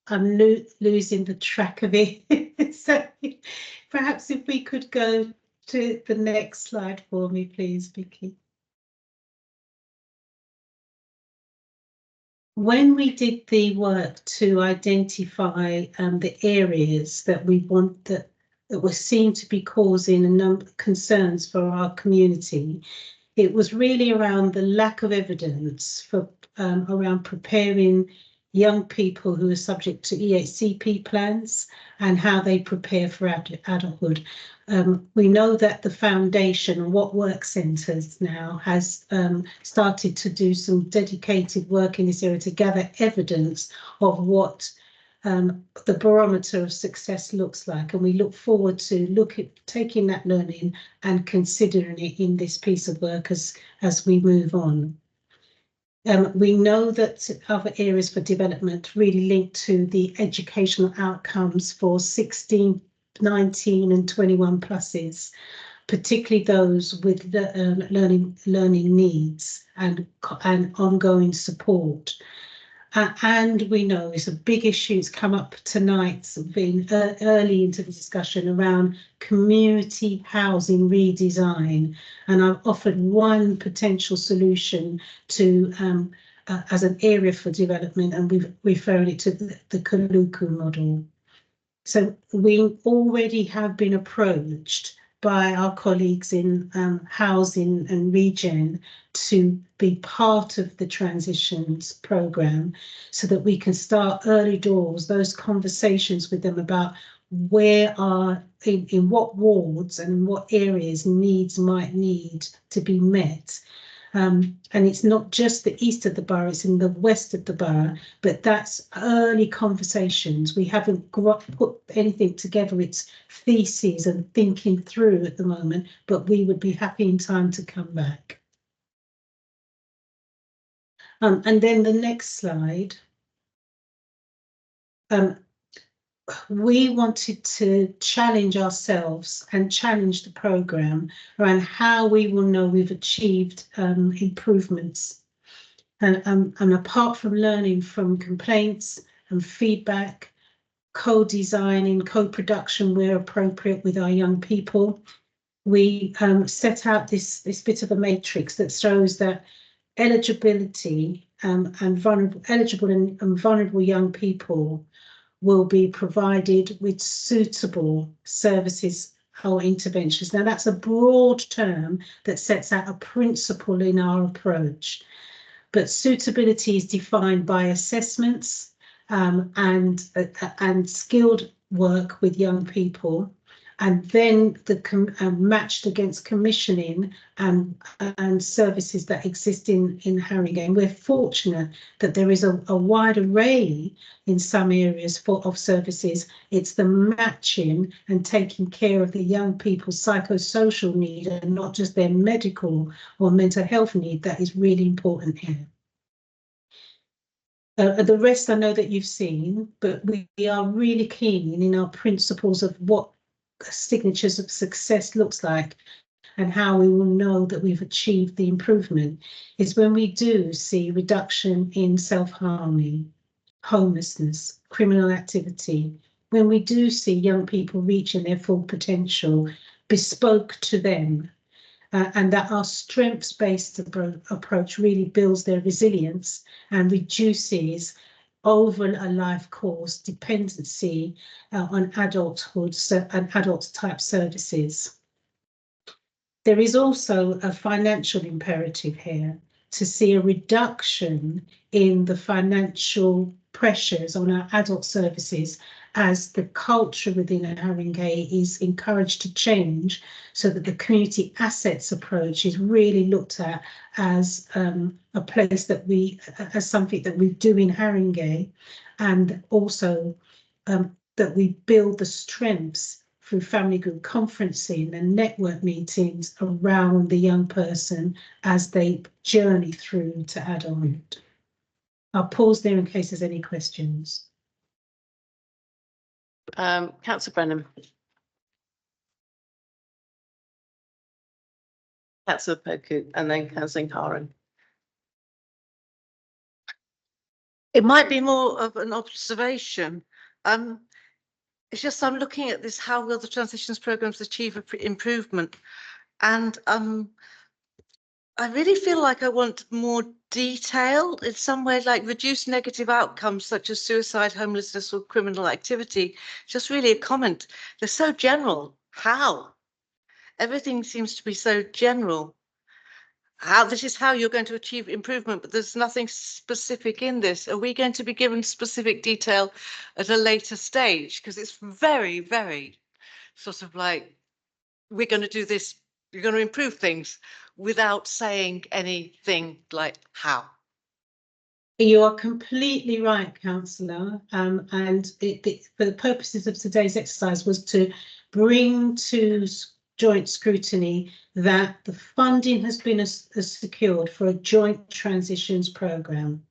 I'm losing the track of it. So perhaps if we could go to the next slide for me, please, Vicky. When we did the work to identify the areas that we want that were seen to be causing a number of concerns for our community, it was really around the lack of evidence for around preparing young people who are subject to EHCP plans and how they prepare for adulthood. We know that the foundation and What Work Centres now has started to do some dedicated work in this area to gather evidence of what the barometer of success looks like, and we look forward to taking that learning and considering it in this piece of work as we move on. We know that other areas for development really link to the educational outcomes for 16, 19 and 21 pluses, particularly those with learning needs and ongoing support. And we know it's a big issue. It's come up tonight, being early into the discussion around community housing redesign. And I've offered one potential solution to as an area for development, and we've referred it to the Kaluku model. So we already have been approached by our colleagues in housing and regen to be part of the transitions programme, so that we can start early doors, those conversations with them about where in what wards and in what areas needs might need to be met. And it's not just the east of the borough, it's in the west of the borough, but that's early conversations. We haven't put anything together, it's theses and thinking through at the moment, but we would be happy in time to come back. And then the next slide. We wanted to challenge ourselves and challenge the programme around how we will know we've achieved improvements. And apart from learning from complaints and feedback, co-designing, co-production where appropriate with our young people, we set out this bit of a matrix that shows that eligibility and eligible and vulnerable young people will be provided with suitable services or interventions. Now, that's a broad term that sets out a principle in our approach, but suitability is defined by assessments and skilled work with young people, and then matched against commissioning and services that exist in Haringey. And we're fortunate that there is a wide array in some areas of services. It's the matching and taking care of the young people's psychosocial need and not just their medical or mental health need that is really important here. The rest I know that you've seen, but we are really keen in our principles of what signatures of success looks like and how we will know that we've achieved the improvement is when we do see reduction in self-harming, homelessness, criminal activity, when we do see young people reaching their full potential bespoke to them, and that our strengths-based approach really builds their resilience and reduces over a life course dependency on adulthood and adult type services. There is also a financial imperative here to see a reduction in the financial pressures on our adult services as the culture within Haringey is encouraged to change, so that the community assets approach is really looked at as a place that as something that we do in Haringey, and also that we build the strengths through family group conferencing and network meetings around the young person as they journey through to adulthood. I'll pause there in case there's any questions. Councillor Brennan. Councillor Poku and then Councillor Karen. It might be more of an observation. It's just I'm looking at this, how will the transitions programs achieve improvement? And I really feel like I want more detail in some way, like reduce negative outcomes such as suicide, homelessness, or criminal activity. Just really a comment. They're so general. How? Everything seems to be so general. This is how you're going to achieve improvement, but there's nothing specific in this. Are we going to be given specific detail at a later stage? Because it's very, very sort of like, we're going to do this, you're going to improve things without saying anything like how. You are completely right, Councillor. And for the purposes of today's exercise was to bring to joint scrutiny that the funding has been secured for a joint transitions programme,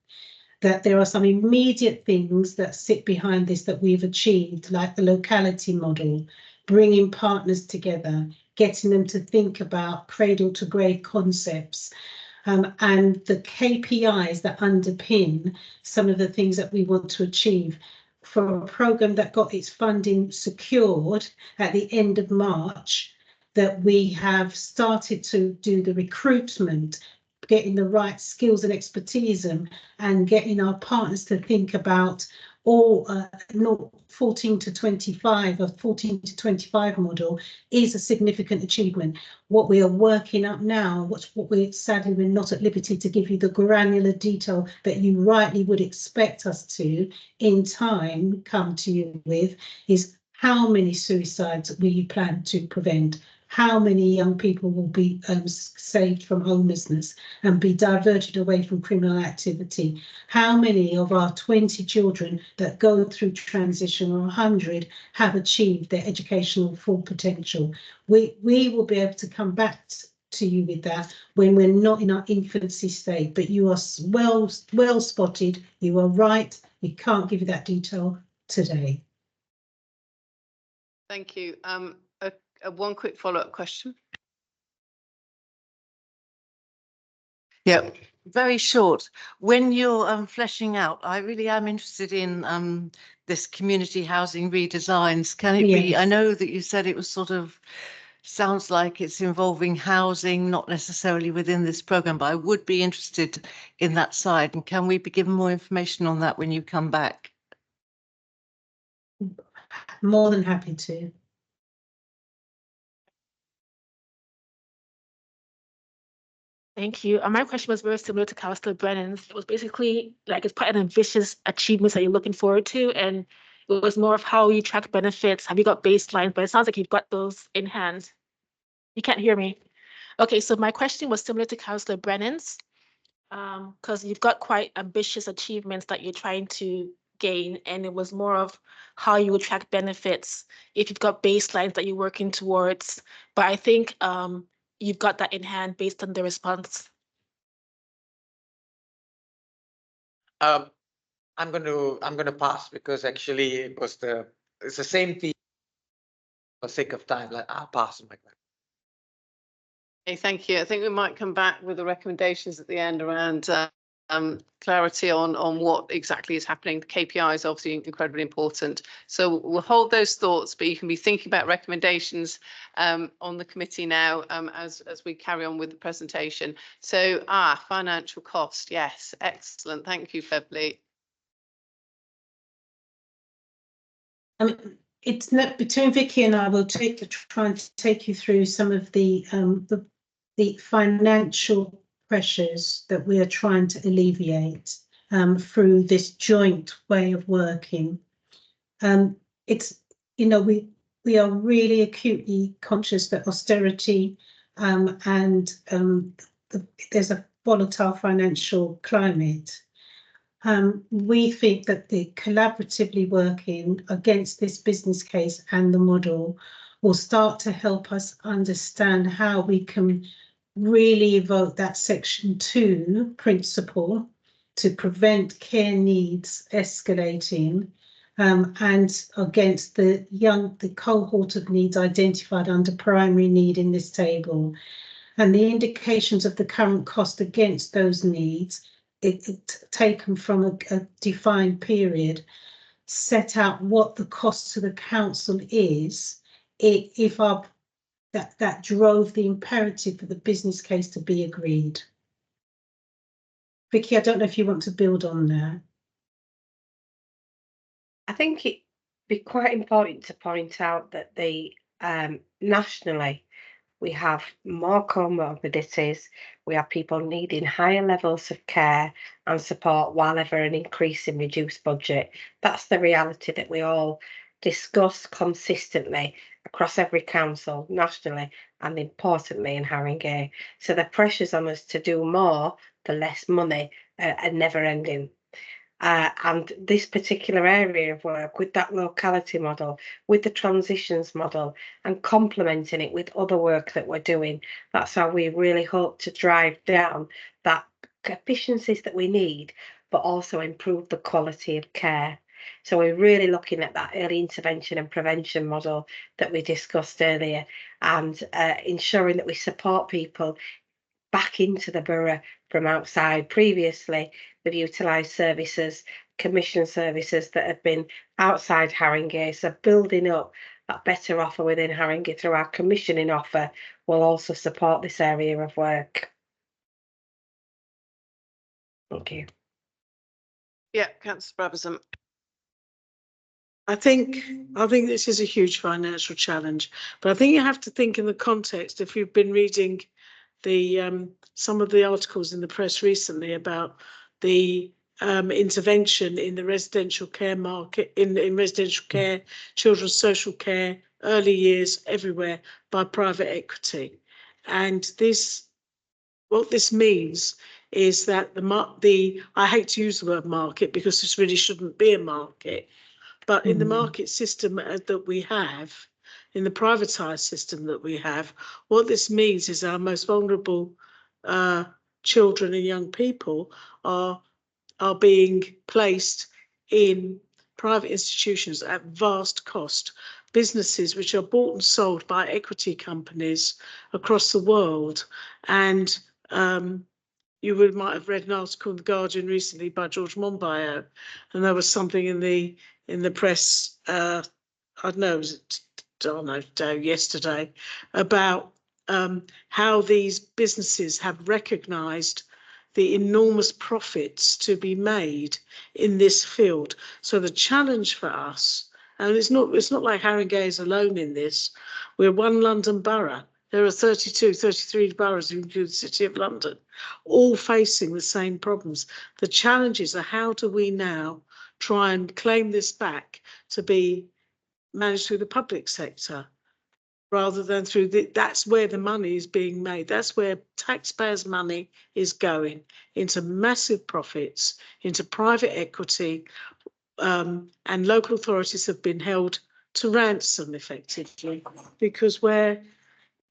that there are some immediate things that sit behind this that we've achieved, like the locality model, bringing partners together, getting them to think about cradle to grave concepts, and the KPIs that underpin some of the things that we want to achieve for a programme that got its funding secured at the end of March, that we have started to do the recruitment, getting the right skills and expertise and getting our partners to think about all not 14 to 25 or 14 to 25 model is a significant achievement. What we are working up now, what we're sadly we're not at liberty to give you the granular detail that you rightly would expect us to in time come to you with, is how many suicides will you plan to prevent? How many young people will be saved from homelessness and be diverted away from criminal activity? How many of our 20 children that go through transition, or 100, have achieved their educational full potential? We will be able to come back to you with that when we're not in our infancy state, but you are well spotted. You are right. We can't give you that detail today. Thank you. One quick follow-up question. Yeah, very short. When you're fleshing out, I really am interested in this community housing redesigns. Can it be? I know that you said it was sort of sounds like it's involving housing, not necessarily within this program, but I would be interested in that side. And can we be given more information on that when you come back? More than happy to. Thank you. My question was very similar to Councillor Brennan's. It was basically like it's quite an ambitious achievements that you're looking forward to, and it was more of how you track benefits. Have you got baselines? But it sounds like you've got those in hand. You can't hear me. Okay, so my question was similar to Councillor Brennan's, because you've got quite ambitious achievements that you're trying to gain, and it was more of how you would track benefits if you've got baselines that you're working towards. But I think you've got that in hand based on the response. I'm gonna pass, because actually it's the same thing. For sake of time, like I'll pass. Okay, thank you. I think we might come back with the recommendations at the end around clarity on what exactly is happening. The KPI is obviously incredibly important. So we'll hold those thoughts, but you can be thinking about recommendations on the committee now as we carry on with the presentation. So financial cost. Yes, excellent. Thank you, Febly. It's not between Vicky and I. Will try and take you through some of the financial pressures that we are trying to alleviate through this joint way of working. It's, you know, we are really acutely conscious that austerity and there's a volatile financial climate. We think that the collaboratively working against this business case and the model will start to help us understand how we can really evoke that Section 2 principle to prevent care needs escalating and against the cohort of needs identified under primary need in this table, and the indications of the current cost against those needs taken from a defined period, set out what the cost to the council is, if that drove the imperative for the business case to be agreed. Vicky, I don't know if you want to build on there. I think it'd be quite important to point out that the nationally, we have more comorbidities, we have people needing higher levels of care and support while ever an increase in reduced budget. That's the reality that we all discuss consistently across every council nationally and importantly in Haringey. So the pressures on us to do more for less money are never ending. And this particular area of work with that locality model, with the transitions model, and complementing it with other work that we're doing, that's how we really hope to drive down that efficiencies that we need, but also improve the quality of care. So we're really looking at that early intervention and prevention model that we discussed earlier, and ensuring that we support people back into the borough from outside. Previously, we've utilised services, commission services that have been outside Haringey. So building up that better offer within Haringey through our commissioning offer will also support this area of work. Thank you. Yeah, Councillor Brabazon. I think this is a huge financial challenge, but I think you have to think in the context. If you've been reading the some of the articles in the press recently about the intervention in the residential care market, in residential care, children's social care, early years, everywhere, by private equity, and what this means is that I hate to use the word market because this really shouldn't be a market, but in the market system that we have, in the privatised system that we have, what this means is our most vulnerable children and young people are being placed in private institutions at vast cost. Businesses which are bought and sold by equity companies across the world. And you might have read an article in The Guardian recently by George Monbiot, and there was something in the press, I don't know, yesterday, about how these businesses have recognised the enormous profits to be made in this field. So the challenge for us, and it's not like Haringey is alone in this. We're one London borough. There are 33 boroughs, including the City of London, all facing the same problems. The challenges are, how do we now try and claim this back to be managed through the public sector, rather than through that's where the money is being made. That's where taxpayers' money is going, into massive profits, into private equity, and local authorities have been held to ransom effectively, because where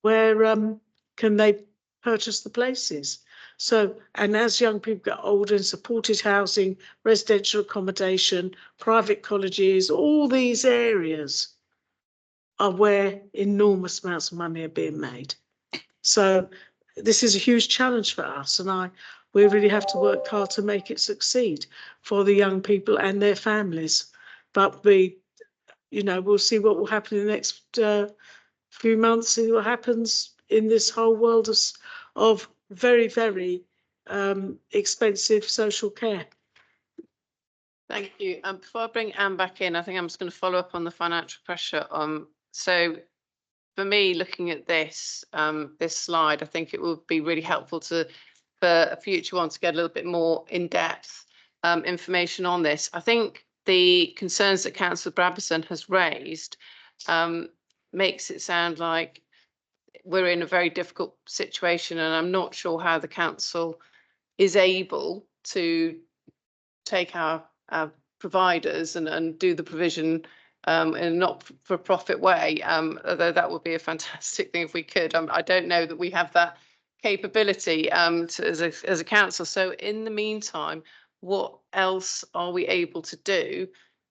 can they purchase the places? So, and as young people get older, and supported housing, residential accommodation, private colleges, all these areas are where enormous amounts of money are being made. So this is a huge challenge for us, and we really have to work hard to make it succeed for the young people and their families. But we'll see what will happen in the next few months, see what happens in this whole world of very, very expensive social care. Thank you. Before I bring Anne back in, I think I'm just going to follow up on the financial pressure. So for me, looking at this slide, I think it would be really helpful for a future one to get a little bit more in-depth information on this. I think the concerns that Councillor Brabazon has raised makes it sound like we're in a very difficult situation, and I'm not sure how the council is able to take our providers and do the provision in a not-for-profit way, although that would be a fantastic thing if we could. I don't know that we have that capability as a council. So in the meantime, what else are we able to do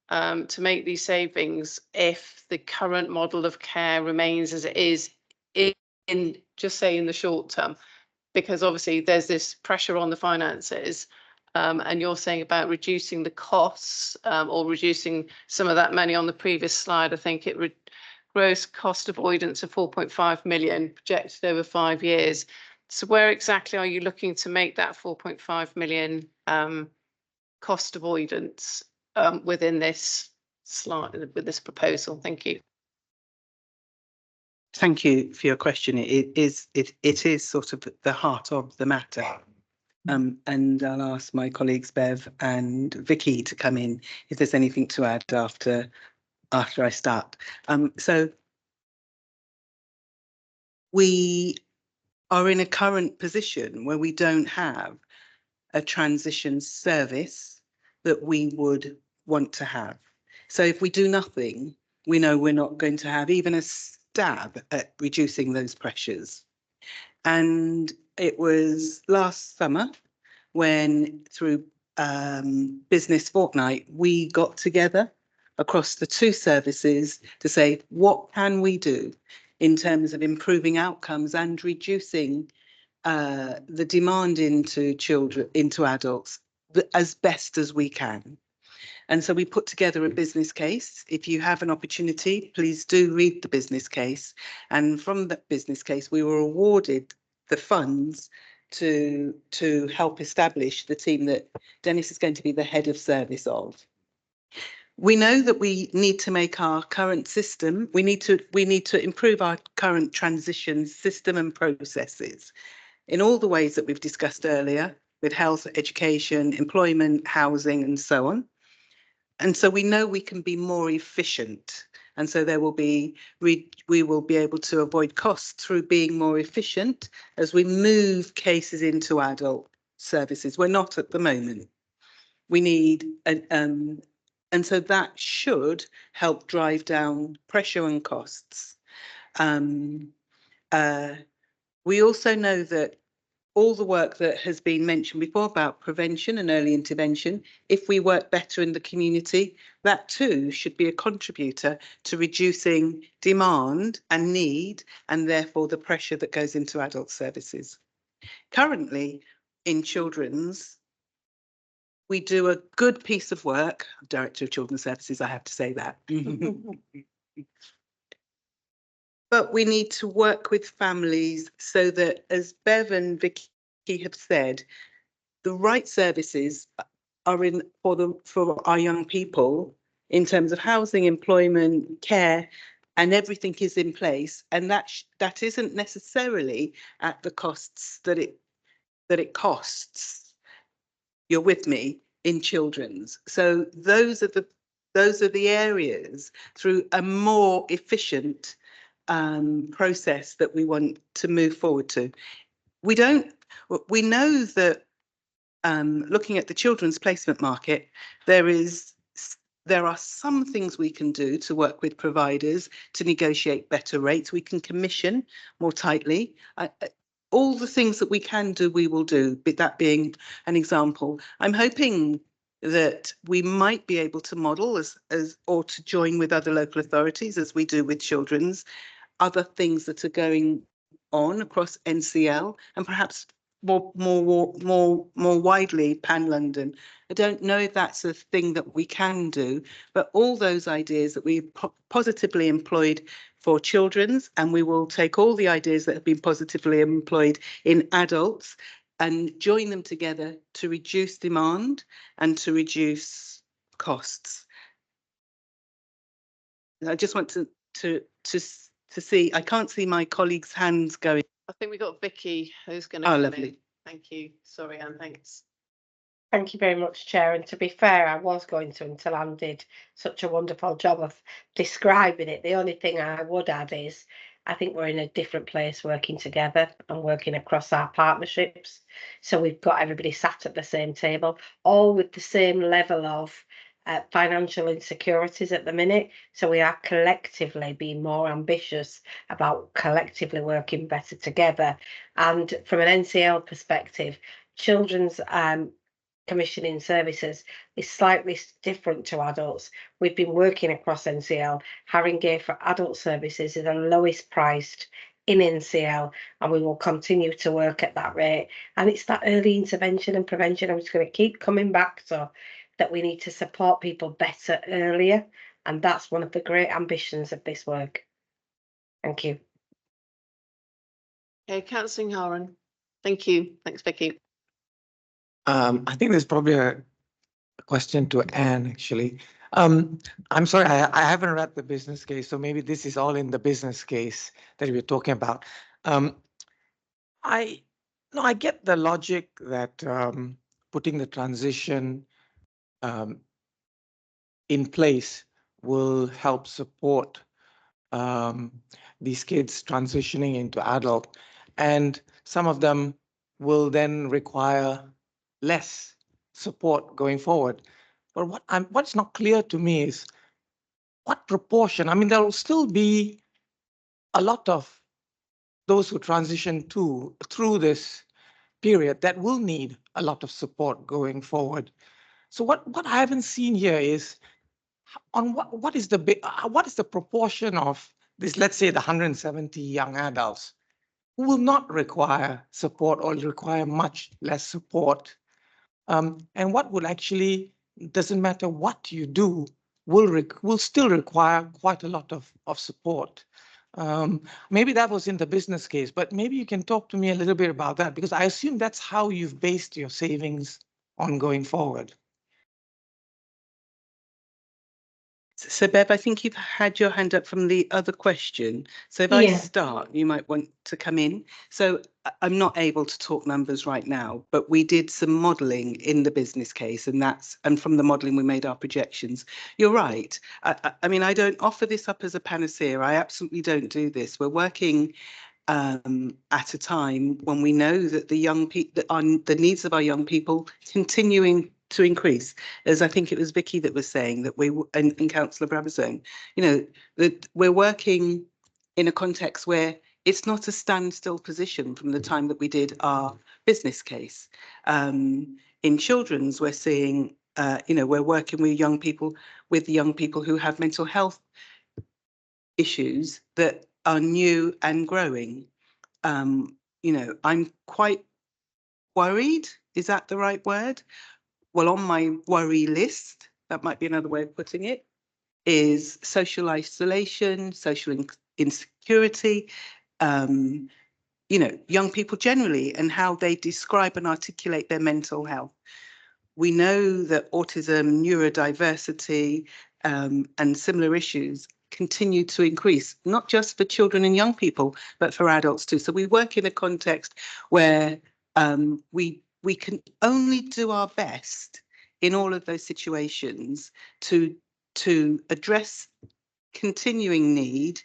to make these savings if the current model of care remains as it is, in just say in the short term? Because obviously there's this pressure on the finances, and you're saying about reducing the costs, or reducing some of that money on the previous slide. I think it gross cost avoidance of 4.5 million projected over 5 years. So where exactly are you looking to make that 4.5 million cost avoidance within this slide, with this proposal? Thank you. Thank you for your question. It is sort of the heart of the matter. And I'll ask my colleagues Bev and Vicky to come in if there's anything to add after I start. So we are in a current position where we don't have a transition service that we would want to have. So if we do nothing, we know we're not going to have even a stab at reducing those pressures. And it was last summer when, through Business Fortnight, we got together across the two services to say, what can we do in terms of improving outcomes and reducing the demand into children, into adults, as best as we can. And so we put together a business case. If you have an opportunity, please do read the business case. And from that business case, we were awarded the funds to help establish the team that Dennis is going to be the head of service of. We know that we need to make our current system, we need to improve our current transition system and processes in all the ways that we've discussed earlier, with health, education, employment, housing, and so on. And so we know we can be more efficient. And so there will be, we will be able to avoid costs through being more efficient as we move cases into adult services. We're not at the moment. We need, and so that should help drive down pressure and costs. We also know that all the work that has been mentioned before about prevention and early intervention, if we work better in the community, that too should be a contributor to reducing demand and need, and therefore the pressure that goes into adult services. Currently, in children's, we do a good piece of work. I'm Director of Children's Services, I have to say that. But we need to work with families so that, as Bev and Vicky have said, the right services are in for our young people in terms of housing, employment, care, and everything is in place. And that isn't necessarily at the costs that it costs. You're with me in children's. So those are the areas through a more efficient process that we want to move forward to. We know that looking at the children's placement market, there are some things we can do to work with providers to negotiate better rates. We can commission more tightly. All the things that we can do, we will do, that being an example. I'm hoping that we might be able to model or to join with other local authorities, as we do with children's, other things that are going on across NCL and perhaps more widely pan-London. I don't know if that's a thing that we can do, but all those ideas that we positively employed for children's, and we will take all the ideas that have been positively employed in adults and join them together to reduce demand and to reduce costs. I just want to see, I can't see my colleagues' hands going. I think we've got Vicky who's going to Oh, come lovely. in. Thank you. Sorry, Anne, thanks. Thank you very much, Chair. And to be fair, I was going to until Anne did such a wonderful job of describing it. The only thing I would add is I think we're in a different place working together and working across our partnerships. So we've got everybody sat at the same table, all with the same level of financial insecurities at the minute. So we are collectively being more ambitious about collectively working better together. And from an NCL perspective, children's commissioning services is slightly different to adults. We've been working across NCL. Haringey for adult services is the lowest priced in NCL, and we will continue to work at that rate. And it's that early intervention and prevention I'm just going to keep coming back to, that we need to support people better earlier. And that's one of the great ambitions of this work. Thank you. Okay, Councillor Horan. Thank you. Thanks, Vicky. I think there's probably a question to Anne, actually. I'm sorry, I haven't read the business case, so maybe this is all in the business case that we're talking about. I get the logic that putting the transition in place will help support these kids transitioning into adult, and some of them will then require less support going forward. But what's not clear to me is what proportion. I mean, there will still be a lot of those who transition through this period that will need a lot of support going forward. So what I haven't seen here is on what is the proportion of this, let's say the 170 young adults who will not require support or require much less support, and what will actually, doesn't matter what you do, will still require quite a lot of support. Maybe that was in the business case, but maybe you can talk to me a little bit about that, because I assume that's how you've based your savings on going forward. So, Bev, I think you've had your hand up from the other question. So if I start, you might want to come in. So I'm not able to talk numbers right now, but we did some modelling in the business case, and from the modelling we made our projections. You're right. I mean, I don't offer this up as a panacea. I absolutely don't do this. We're working at a time when we know that the needs of our young people continuing to increase, as I think it was Vicky that was saying that and Councillor Brabazon, that we're working in a context where it's not a standstill position from the time that we did our business case. In children's, we're seeing, we're working with young people who have mental health issues that are new and growing. I'm quite worried. Is that the right word? Well, on my worry list, that might be another way of putting it, is social isolation, social insecurity, young people generally, and how they describe and articulate their mental health. We know that autism, neurodiversity, and similar issues continue to increase, not just for children and young people, but for adults too. So we work in a context where we can only do our best in all of those situations to address continuing need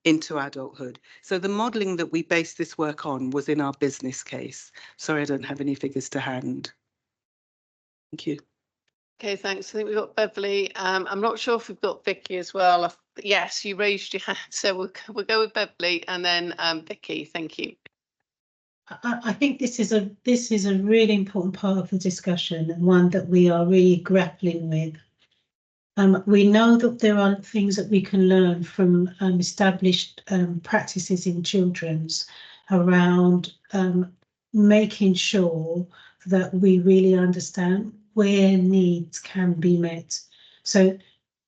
into adulthood. So the modelling that we based this work on was in our business case. Sorry, I don't have any figures to hand. Thank you. Okay, thanks. I think we've got Beverly. I'm not sure if we've got Vicky as well. Yes, you raised your hand, so we'll go with Beverly and then Vicky. Thank you. I think this is a really important part of the discussion, and one that we are really grappling with. We know that there are things that we can learn from established practices in children's around making sure that we really understand where needs can be met. So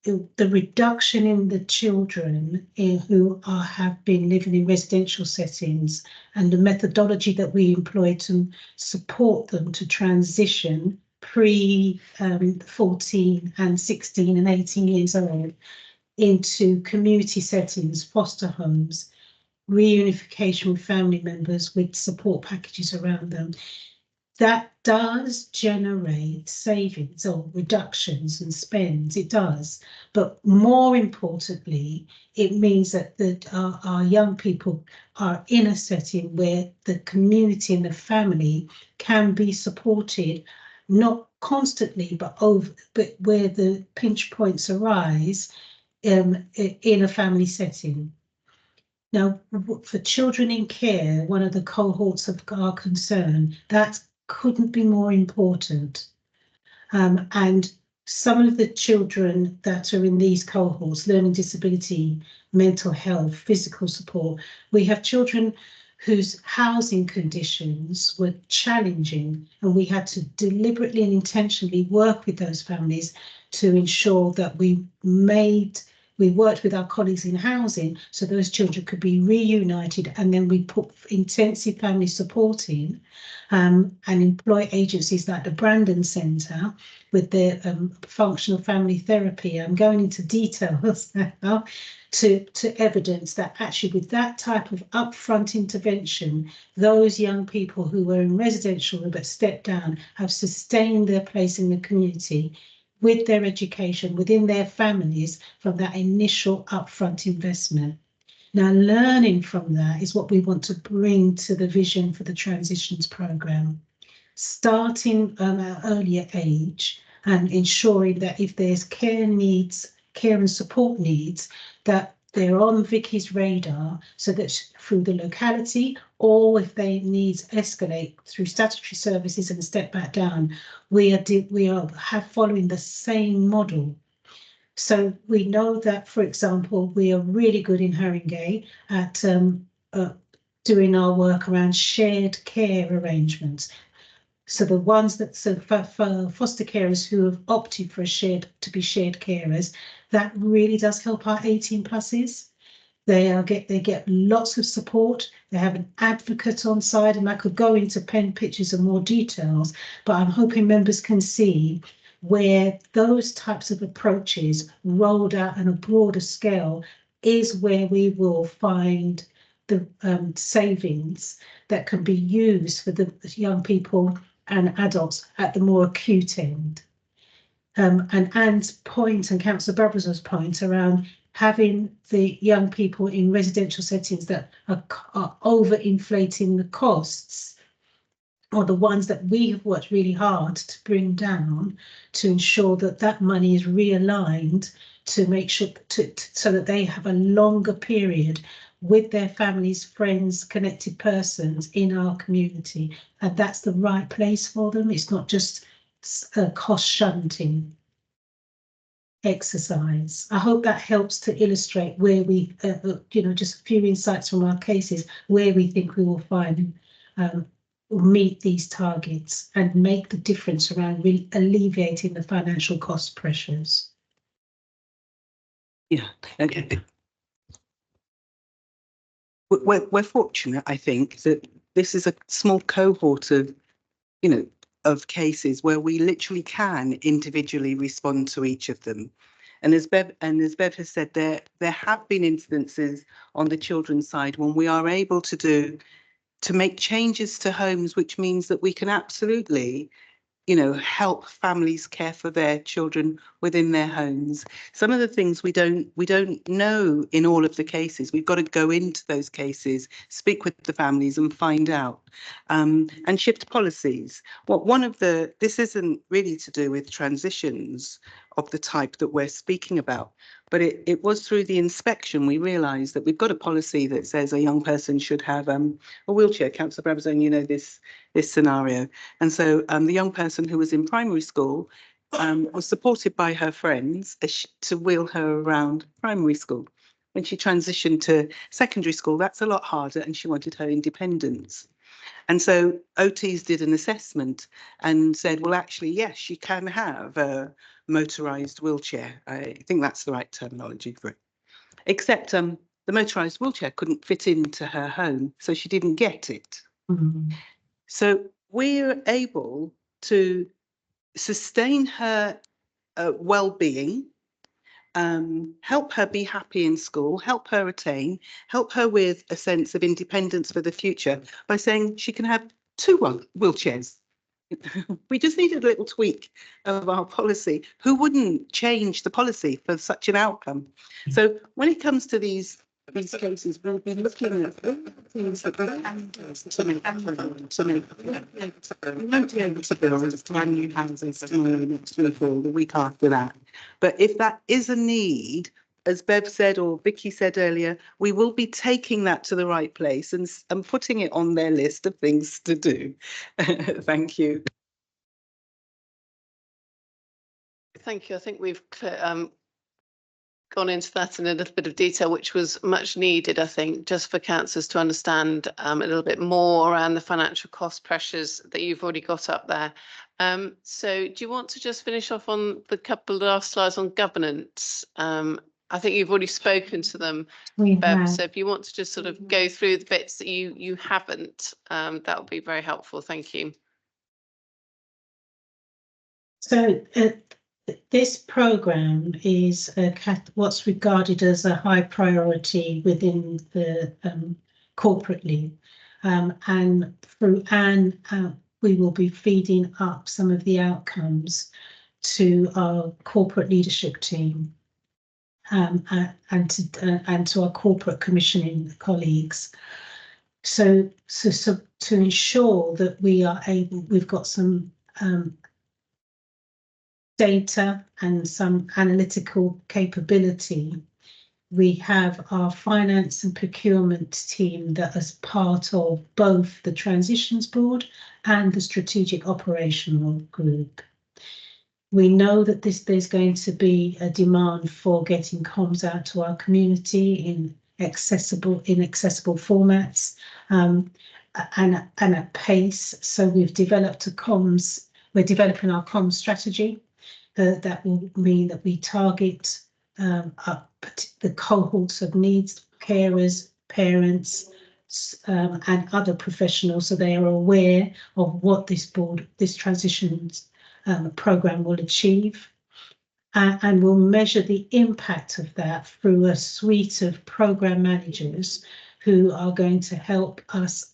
the reduction in the children who have been living in residential settings, and the methodology that we employ to support them to transition pre 14 and 16 and 18 years old into community settings, foster homes, reunification with family members with support packages around them. That does generate savings or reductions and spends, it does. But more importantly, it means that our young people are in a setting where the community and the family can be supported, not constantly, but where the pinch points arise in a family setting. Now, for children in care, one of the cohorts of our concern, that couldn't be more important. And some of the children that are in these cohorts, learning disability, mental health, physical support. We have children whose housing conditions were challenging, and we had to deliberately and intentionally work with those families to ensure that we worked with our colleagues in housing so those children could be reunited, and then we put intensive family support in and employ agencies like the Brandon Centre with their functional family therapy. I'm going into details now to evidence that actually with that type of upfront intervention, those young people who were in residential but stepped down have sustained their place in the community with their education, within their families, from that initial upfront investment. Now, learning from that is what we want to bring to the vision for the transitions programme, starting at an earlier age and ensuring that if there's care and support needs, that they're on Vicky's radar, so that through the locality, or if they needs escalate through statutory services and step back down, we are following the same model. So we know that, for example, we are really good in Haringey at doing our work around shared care arrangements. So the ones that for foster carers who have opted for to be shared carers, that really does help our 18 pluses. They get lots of support. They have an advocate on side, and I could go into pen pictures and more details, but I'm hoping members can see where those types of approaches rolled out on a broader scale is where we will find the savings that can be used for the young people and adults at the more acute end. And Anne's point and Councillor Barbazo's point around having the young people in residential settings that are overinflating the costs, or the ones that we have worked really hard to bring down, to ensure that that money is realigned to make sure so that they have a longer period with their families, friends, connected persons in our community, and that's the right place for them. It's not just a cost shunting exercise. I hope that helps to illustrate where we, just a few insights from our cases, where we think we will find meet these targets and make the difference around really alleviating the financial cost pressures. Yeah. Okay. We're fortunate, I think, that this is a small cohort of, of cases where we literally can individually respond to each of them. And as Bev has said, there have been instances on the children's side when we are able to make changes to homes, which means that we can absolutely help families care for their children within their homes. Some of the things we don't know in all of the cases. We've got to go into those cases, speak with the families and find out, and shift policies. This isn't really to do with transitions of the type that we're speaking about, but it was through the inspection we realised that we've got a policy that says a young person should have a wheelchair. Councillor Brabazon, this scenario. And so the young person who was in primary school was supported by her friends to wheel her around primary school. When she transitioned to secondary school, that's a lot harder, and she wanted her independence. And so OTs did an assessment and said, well, actually, yes, she can have a motorised wheelchair. I think that's the right terminology for it. Except the motorised wheelchair couldn't fit into her home, so she didn't get it. Mm-hmm. So we're able to sustain her well-being, help her be happy in school, help her attain, help her with a sense of independence for the future by saying she can have 2 wheelchairs. We just needed a little tweak of our policy. Who wouldn't change the policy for such an outcome? So when it comes to these cases, we'll be looking at things that we won't be able to build brand new houses tomorrow, next week, or the week after that. But if that is a need, as Bev said or Vicky said earlier, we will be taking that to the right place and putting it on their list of things to do. Thank you. Thank you. I think we've gone into that in a little bit of detail, which was much needed, I think, just for councillors to understand a little bit more around the financial cost pressures that you've already got up there. So do you want to just finish off on the couple of last slides on governance? I think you've already spoken to them, Bev, so if you want to just sort of go through the bits that you haven't, that would be very helpful. Thank you. So this programme is what's regarded as a high priority within the corporately, and through Anne, we will be feeding up some of the outcomes to our corporate leadership team, and to our corporate commissioning colleagues. So to ensure that we are able, we've got some data and some analytical capability. We have our finance and procurement team that is part of both the transitions board and the strategic operational group. We know that there's going to be a demand for getting comms out to our community in accessible formats, and at pace. So we've developed we're developing our comms strategy. That will mean that we target the cohorts of needs, carers, parents, and other professionals, so they are aware of what this transition programme will achieve, and we'll measure the impact of that through a suite of programme managers who are going to help us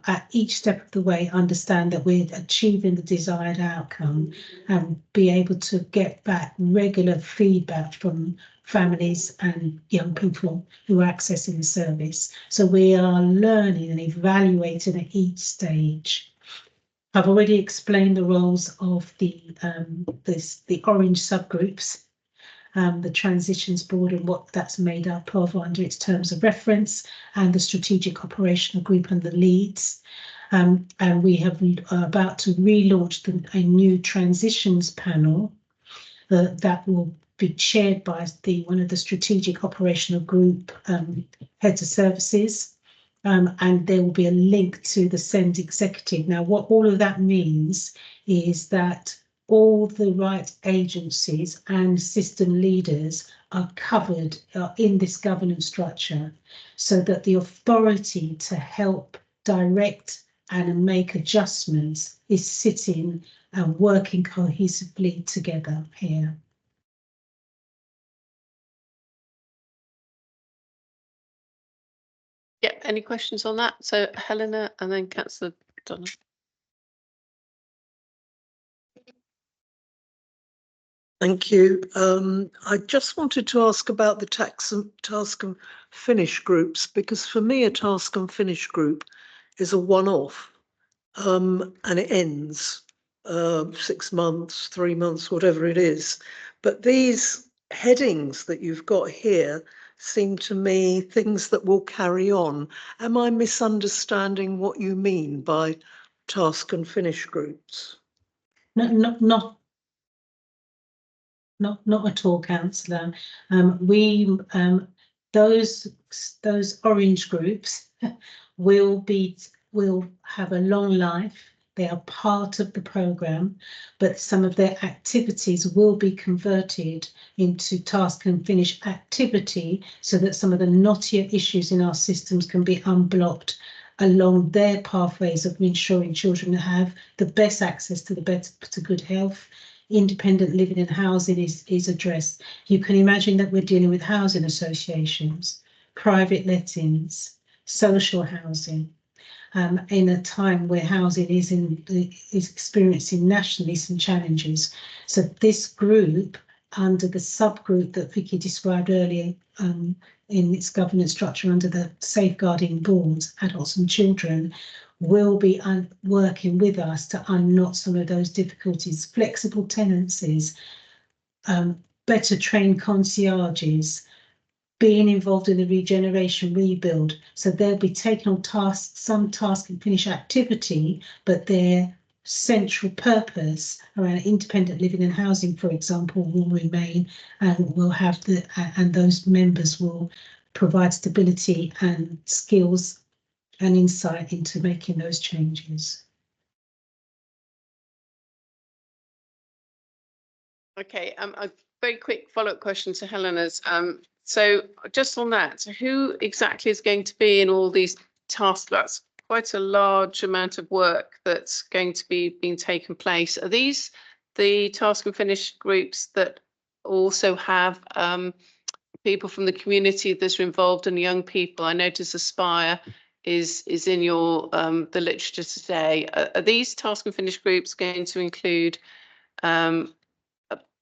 at each step of the way understand that we're achieving the desired outcome, and be able to get back regular feedback from families and young people who are accessing the service. So we are learning and evaluating at each stage. I've already explained the roles of the orange subgroups, the transitions board and what that's made up of under its terms of reference, and the strategic operational group and the leads. And we have about to relaunch a new transitions panel that will be chaired by one of the strategic operational group heads of services. And there will be a link to the SEND executive. Now, what all of that means is that all the right agencies and system leaders are covered in this governance structure, so that the authority to help direct and make adjustments is sitting and working cohesively together here. Yeah, any questions on that? So Helena and then Councillor Donna. Thank you. I just wanted to ask about the task and finish groups, because for me a task and finish group is a one-off, and it ends 6 months, 3 months, whatever it is. But these headings that you've got here seem to me things that will carry on. Am I misunderstanding what you mean by task and finish groups? Not at all, Councillor. Those orange groups will have a long life. They are part of the programme, but some of their activities will be converted into task and finish activity, so that some of the knottier issues in our systems can be unblocked along their pathways of ensuring children have the best access to good health. Independent living and housing is addressed. You can imagine that we're dealing with housing associations, private lettings, social housing, in a time where housing is experiencing nationally some challenges. So this group, under the subgroup that Vicky described earlier, in its governance structure under the safeguarding boards, adults and children, will be working with us to unknot some of those difficulties, flexible tenancies, better trained concierges, being involved in the regeneration rebuild. So they'll be taking on tasks, some task and finish activity, but they're central purpose around independent living and housing, for example, will remain, and will have and those members will provide stability and skills and insight into making those changes. Okay, a very quick follow-up question to Helena's. So just on that, who exactly is going to be in all these tasks? That's quite a large amount of work that's going to be being taken place. Are these the task and finish groups that also have people from the community that are involved and young people? I notice Aspire is in your the literature today. Are these task and finish groups going to include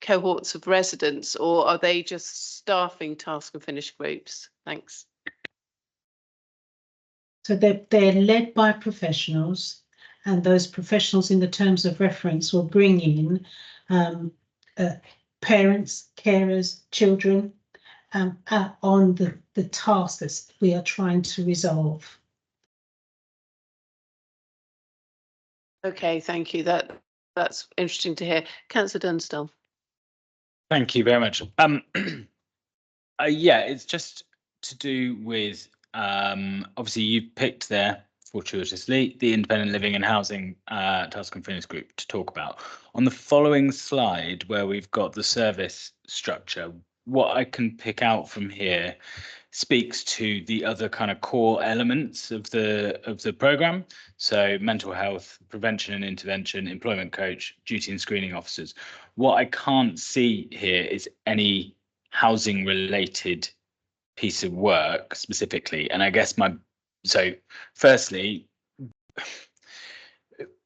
cohorts of residents, or are they just staffing task and finish groups? Thanks. So they're led by professionals, and those professionals in the terms of reference will bring in parents, carers, children on the tasks that we are trying to resolve. Okay, thank you. That's interesting to hear. Councillor Dunstall. Thank you very much. Yeah, it's just to do with obviously you picked there fortuitously the independent living and housing task and finish group to talk about. On the following slide, where we've got the service structure, what I can pick out from here speaks to the other kind of core elements of the program. So mental health, prevention and intervention, employment coach, duty and screening officers. What I can't see here is any housing related piece of work specifically. And I guess firstly,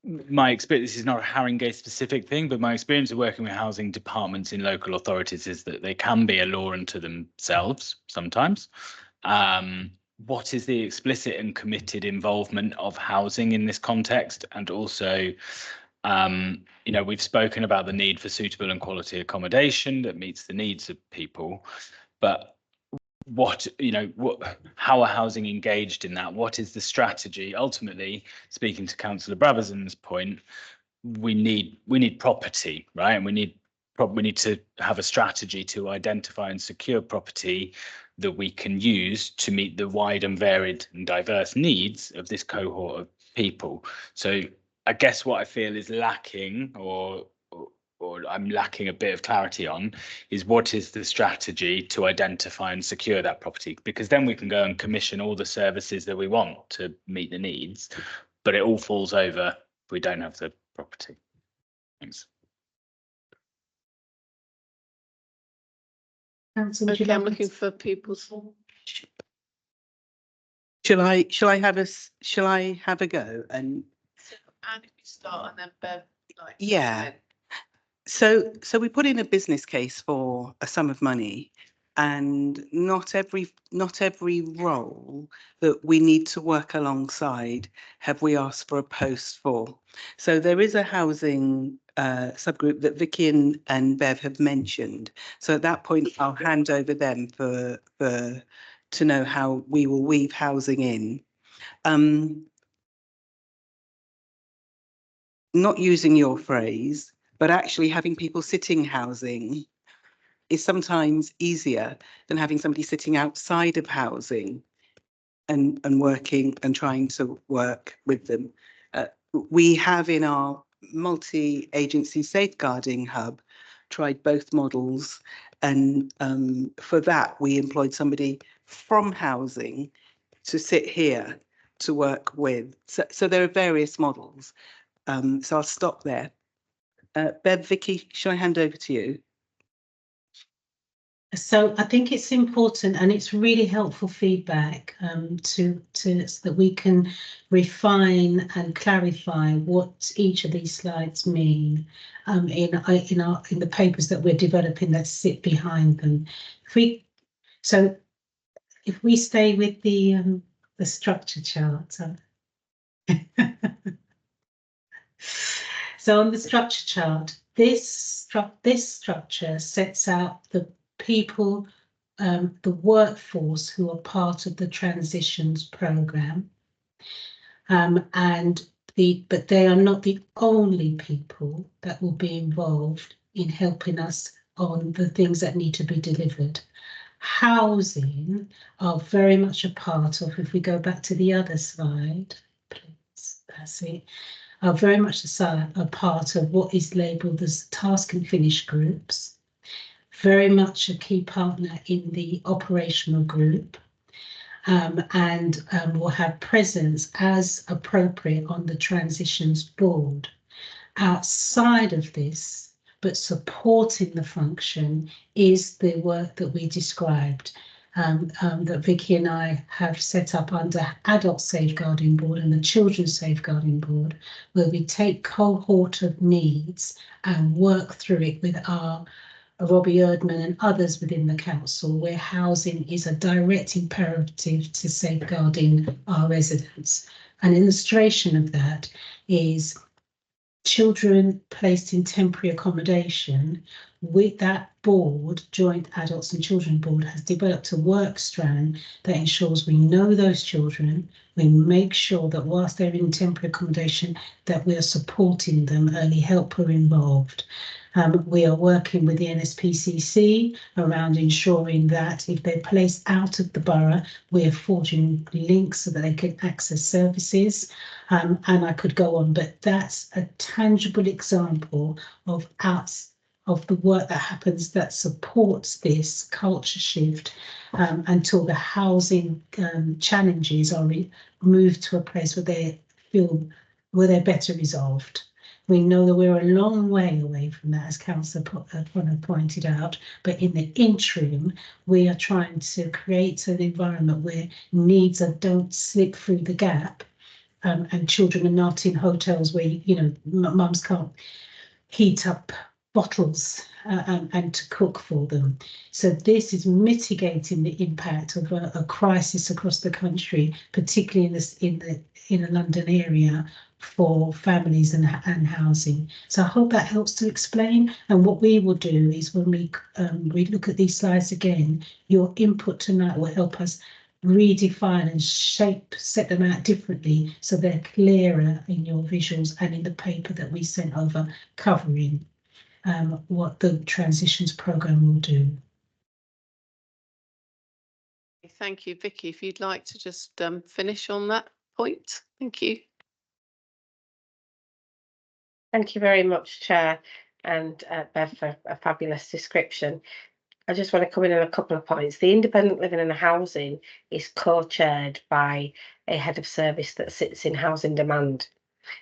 my experience, this is not a Haringey specific thing, but my experience of working with housing departments in local authorities is that they can be a law unto themselves sometimes. What is the explicit and committed involvement of housing in this context? And also, we've spoken about the need for suitable and quality accommodation that meets the needs of people, but how are housing engaged in that? What is the strategy? Ultimately, speaking to Councillor Brabazon's point, we need property, right? And we need to have a strategy to identify and secure property that we can use to meet the wide and varied and diverse needs of this cohort of people. So I guess what I feel is lacking, or I'm lacking a bit of clarity on, is what is the strategy to identify and secure that property? Because then we can go and commission all the services that we want to meet the needs, but it all falls over if we don't have the property. Thanks. Okay, I'm looking for people's. Shall I have a go? And And if we start and then Bev. yeah. So we put in a business case for a sum of money, and not every role that we need to work alongside have we asked for a post for. So there is a housing subgroup that Vicky and Bev have mentioned. So at that point, I'll hand over them to know how we will weave housing in. Not using your phrase, but actually having people sitting housing is sometimes easier than having somebody sitting outside of housing and working and trying to work with them. We have in our multi-agency safeguarding hub tried both models, and for that we employed somebody from housing to sit here to work with. So there are various models. So I'll stop there. Bev, Vicky, shall I hand over to you? So I think it's important, and it's really helpful feedback so that we can refine and clarify what each of these slides mean in the papers that we're developing that sit behind them. If we stay with the structure chart. So on the structure chart, this structure sets out the people, the workforce who are part of the transitions program, and but they are not the only people that will be involved in helping us on the things that need to be delivered. Housing are very much a part of, if we go back to the other slide, please, that's it, are very much a part of what is labelled as task and finish groups, very much a key partner in the operational group, and will have presence as appropriate on the transitions board. Outside of this, but supporting the function, is the work that we described, that Vicky and I have set up under Adult Safeguarding Board and the Children's Safeguarding Board, where we take cohort of needs and work through it with our Robbie Erdman and others within the council, where housing is a direct imperative to safeguarding our residents. An illustration of that is children placed in temporary accommodation. With that board, Joint Adults and Children Board, has developed a work strand that ensures we know those children, we make sure that whilst they're in temporary accommodation, that we are supporting them, early help are involved. We are working with the NSPCC around ensuring that if they're placed out of the borough, we're forging links so that they can access services. And I could go on, but that's a tangible example of the work that happens that supports this culture shift, until the housing challenges are moved to a place where they're better resolved. We know that we're a long way away from that, as Councillor Connor pointed out, but in the interim, we are trying to create an environment where needs don't slip through the gap, and children are not in hotels where, mums can't heat up bottles and to cook for them. So this is mitigating the impact of a crisis across the country, particularly in the London area, for families and housing. So I hope that helps to explain. And what we will do is, when we look at these slides again, your input tonight will help us redefine and set them out differently, so they're clearer in your visuals and in the paper that we sent over covering what the transitions programme will do. Thank you, Vicky. If you'd like to just finish on that point. Thank you. Thank you very much, Chair, and Bev, for a fabulous description. I just want to come in on a couple of points. The Independent Living and Housing is co-chaired by a head of service that sits in housing demand.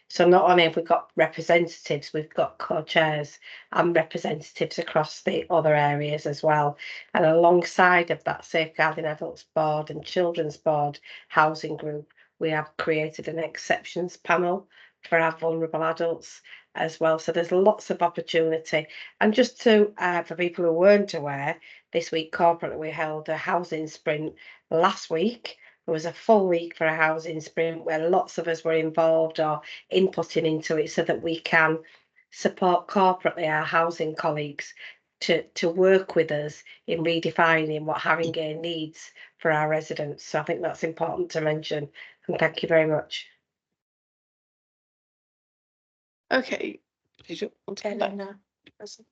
So not only have we got representatives, we've got co-chairs and representatives across the other areas as well. And alongside of that Safeguarding Adults Board and Children's Board housing group, we have created an exceptions panel for our vulnerable adults as well. So there's lots of opportunity. And just to, for people who weren't aware, this week corporately we held a housing sprint last week. There was a full week for a housing sprint where lots of us were involved or inputting into it, so that we can support corporately our housing colleagues to work with us in redefining what Haringey needs for our residents. So I think that's important to mention, and thank you very much. Okay. Did you want to come back?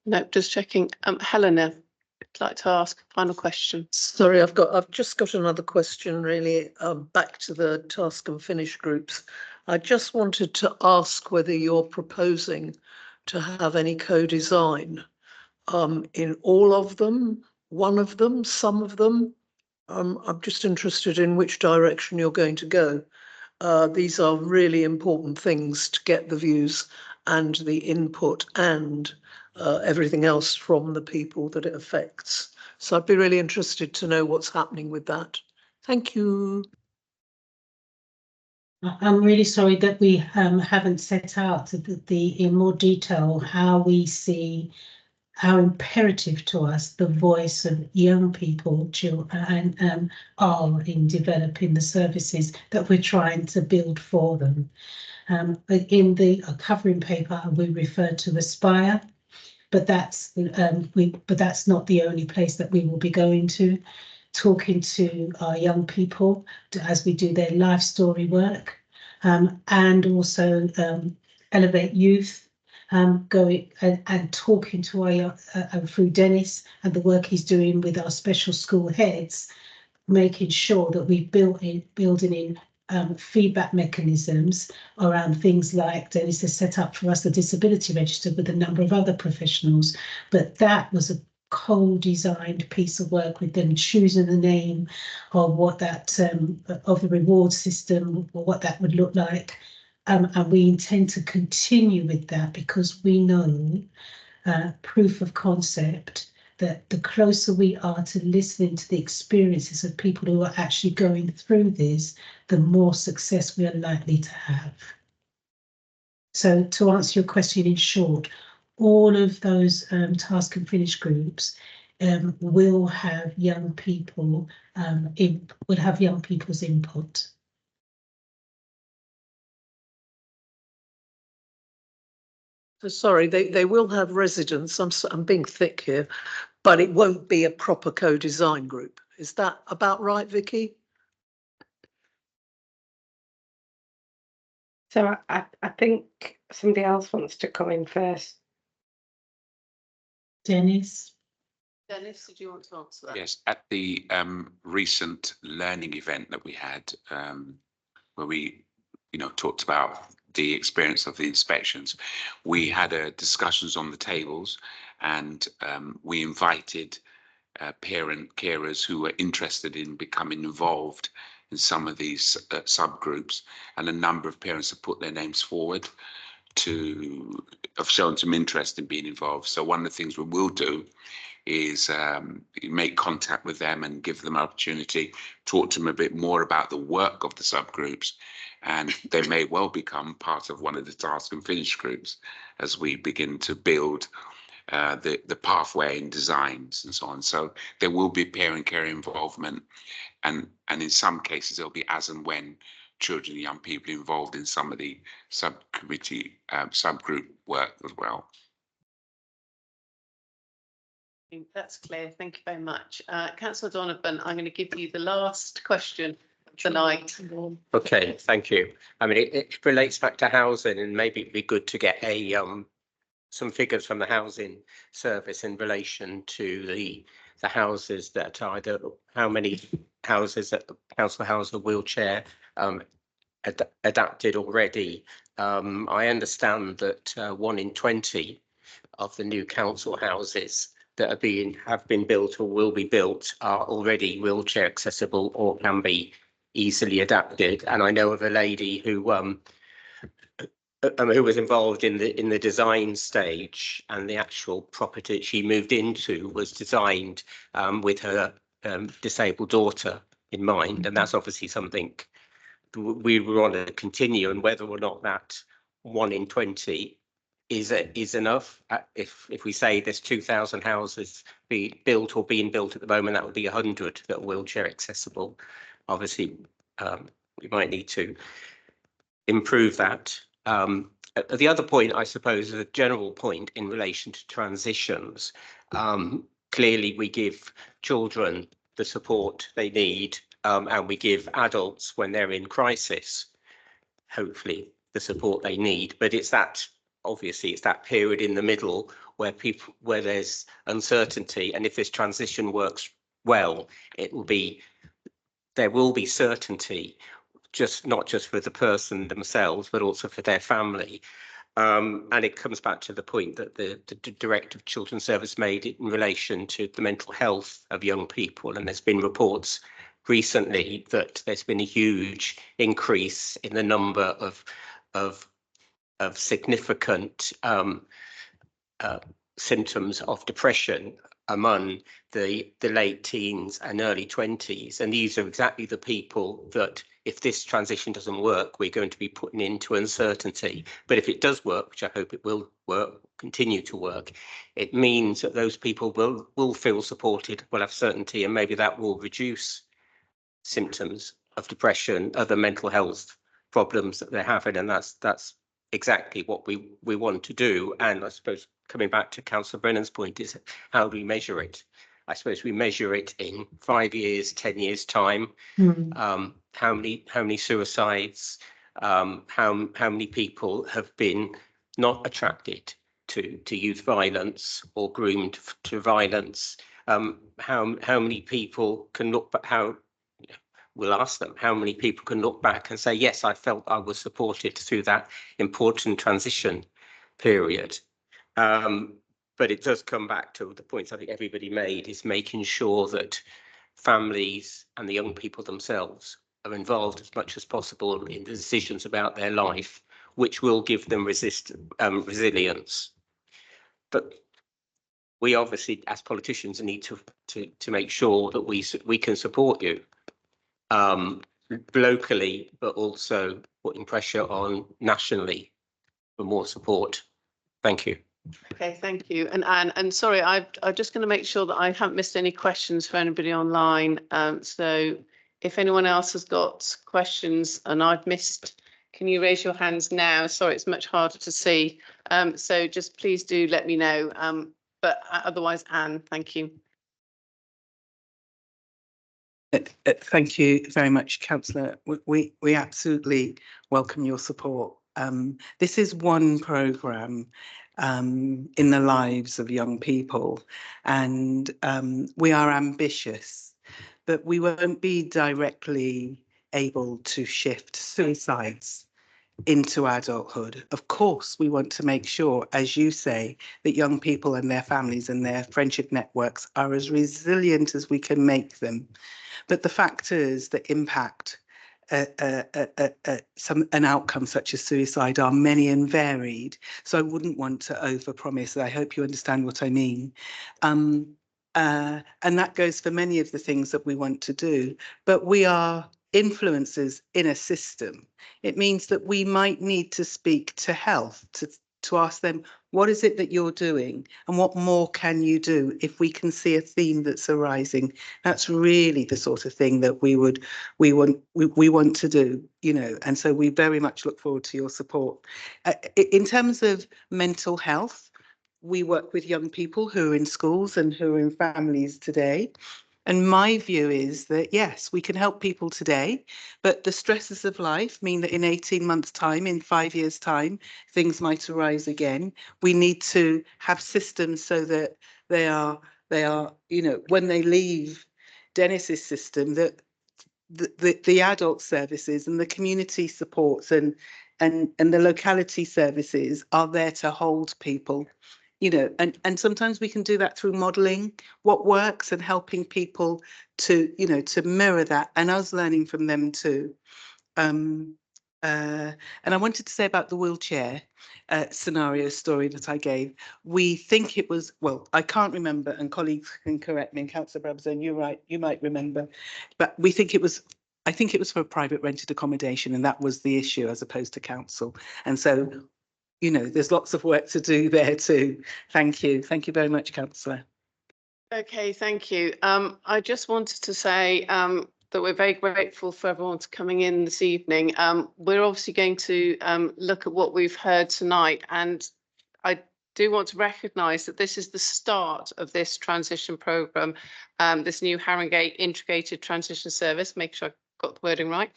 No, just checking. Helena, I'd like to ask a final question. Sorry, I've just got another question, really, back to the task and finish groups. I just wanted to ask whether you're proposing to have any co-design in all of them, one of them, some of them. I'm just interested in which direction you're going to go. These are really important things to get the views and the input and everything else from the people that it affects. So I'd be really interested to know what's happening with that. Thank you. I'm really sorry that we haven't set out in more detail how we see how imperative to us the voice of young people and are in developing the services that we're trying to build for them. In the covering paper, we refer to Aspire, but that's not the only place that we will be going to. Talking to our young people as we do their life story work, and also Elevate Youth, going and talking to our through Dennis and the work he's doing with our special school heads, making sure that we building in feedback mechanisms around things like Dennis has set up for us the disability register with a number of other professionals. But that was a co-designed piece of work with them choosing the name of what that of the reward system or what that would look like. And we intend to continue with that because we know proof of concept that the closer we are to listening to the experiences of people who are actually going through this, the more success we are likely to have. So to answer your question in short, all of those task and finish groups will have young people will have young people's input. So sorry, they will have residents. I'm being thick here, but it won't be a proper co-design group. Is that about right, Vicky? So I think somebody else wants to come in first. Dennis? Dennis, did you want to answer that? Yes, at the recent learning event that we had, where we, talked about the experience of the inspections, we had discussions on the tables, and we invited parent carers who were interested in becoming involved in some of these subgroups, and a number of parents have put their names forward have shown some interest in being involved. So one of the things we will do is make contact with them and give them an opportunity, talk to them a bit more about the work of the subgroups, and they may well become part of one of the task and finish groups as we begin to build the pathway and designs and so on. So there will be parent care involvement, and in some cases there'll be as and when children and young people involved in some of the subcommittee subgroup work as well. That's clear. Thank you very much. Councillor Donovan, I'm going to give you the last question tonight. Okay, thank you. I mean, it relates back to housing, and maybe it'd be good to get some figures from the housing service in relation to the houses that either how many houses that the council house are wheelchair adapted already. I understand that 1 in 20 of the new council houses that have been built or will be built are already wheelchair accessible or can be easily adapted. And I know of a lady who was involved in the design stage, and the actual property she moved into was designed with her disabled daughter in mind, and that's obviously something we want to continue. And whether or not that 1 in 20 is enough, if we say there's 2,000 houses being built or being built at the moment, that would be 100 that are wheelchair accessible. Obviously, we might need to improve that. The other point, I suppose, is a general point in relation to transitions. Clearly, we give children the support they need, and we give adults, when they're in crisis, hopefully the support they need. But it's that period in the middle where there's uncertainty, and if this transition works well, there will be certainty, not just for the person themselves, but also for their family. And it comes back to the point that the Director of Children's Service made in relation to the mental health of young people. And there's been reports recently that there's been a huge increase in the number of significant symptoms of depression among the late teens and early 20s. And these are exactly the people that, if this transition doesn't work, we're going to be putting into uncertainty. But if it does work, which I hope it will work, continue to work, it means that those people will feel supported, will have certainty, and maybe that will reduce symptoms of depression, other mental health problems that they're having. And that's exactly what we want to do. And I suppose, coming back to Councillor Brennan's point, is how do we measure it? I suppose we measure it in 5 years, 10 years time. How many suicides how many people have been not attracted to youth violence or groomed to violence. How many people can look back, we'll ask them, how many people can look back and say, yes, I felt I was supported through that important transition period. But it does come back to the points I think everybody made, is making sure that families and the young people themselves are involved as much as possible in the decisions about their life, which will give them resilience. But we obviously, as politicians, need to make sure that we can support you locally, but also putting pressure on nationally for more support. Thank you. Okay, thank you. And Anne, and sorry, I'm just going to make sure that I haven't missed any questions for anybody online. So if anyone else has got questions and I've missed, can you raise your hands now? Sorry, it's much harder to see. So just please do let me know. But otherwise, Anne, thank you. Thank you very much, Councillor. We absolutely welcome your support. This is one programme in the lives of young people, and we are ambitious, but we won't be directly able to shift suicides into adulthood. Of course, we want to make sure, as you say, that young people and their families and their friendship networks are as resilient as we can make them. But the factors that impact an outcome such as suicide are many and varied. So I wouldn't want to overpromise. I hope you understand what I mean. And that goes for many of the things that we want to do. But we are influencers in a system. It means that we might need to speak to health, to ask them, what is it that you're doing and what more can you do if we can see a theme that's arising? That's really the sort of thing that we want to do, you know, and so we very much look forward to your support. In terms of mental health, we work with young people who are in schools and who are in families today. And my view is that, yes, we can help people today, but the stresses of life mean that in 18 months' time, in 5 years' time, things might arise again. We need to have systems so that they are, you know, when they leave Dennis's system, that the adult services and the community supports and the locality services are there to hold people, you know, and sometimes we can do that through modelling what works and helping people to, you know, to mirror that and us learning from them too. And I wanted to say about the wheelchair scenario story that I gave. We think it was, well, I can't remember, and colleagues can correct me, and Councillor Brabazon, you're right, you might remember, but we think it was, I think it was for a private rented accommodation, and that was the issue as opposed to council. And so, you know, there's lots of work to do there too. Thank you. Thank you very much, Councillor. Okay, thank you. I just wanted to say that we're very grateful for everyone coming in this evening. We're obviously going to look at what we've heard tonight, and I do want to recognise that this is the start of this transition programme, this new Harringay Integrated Transition Service. Make sure I got the wording right.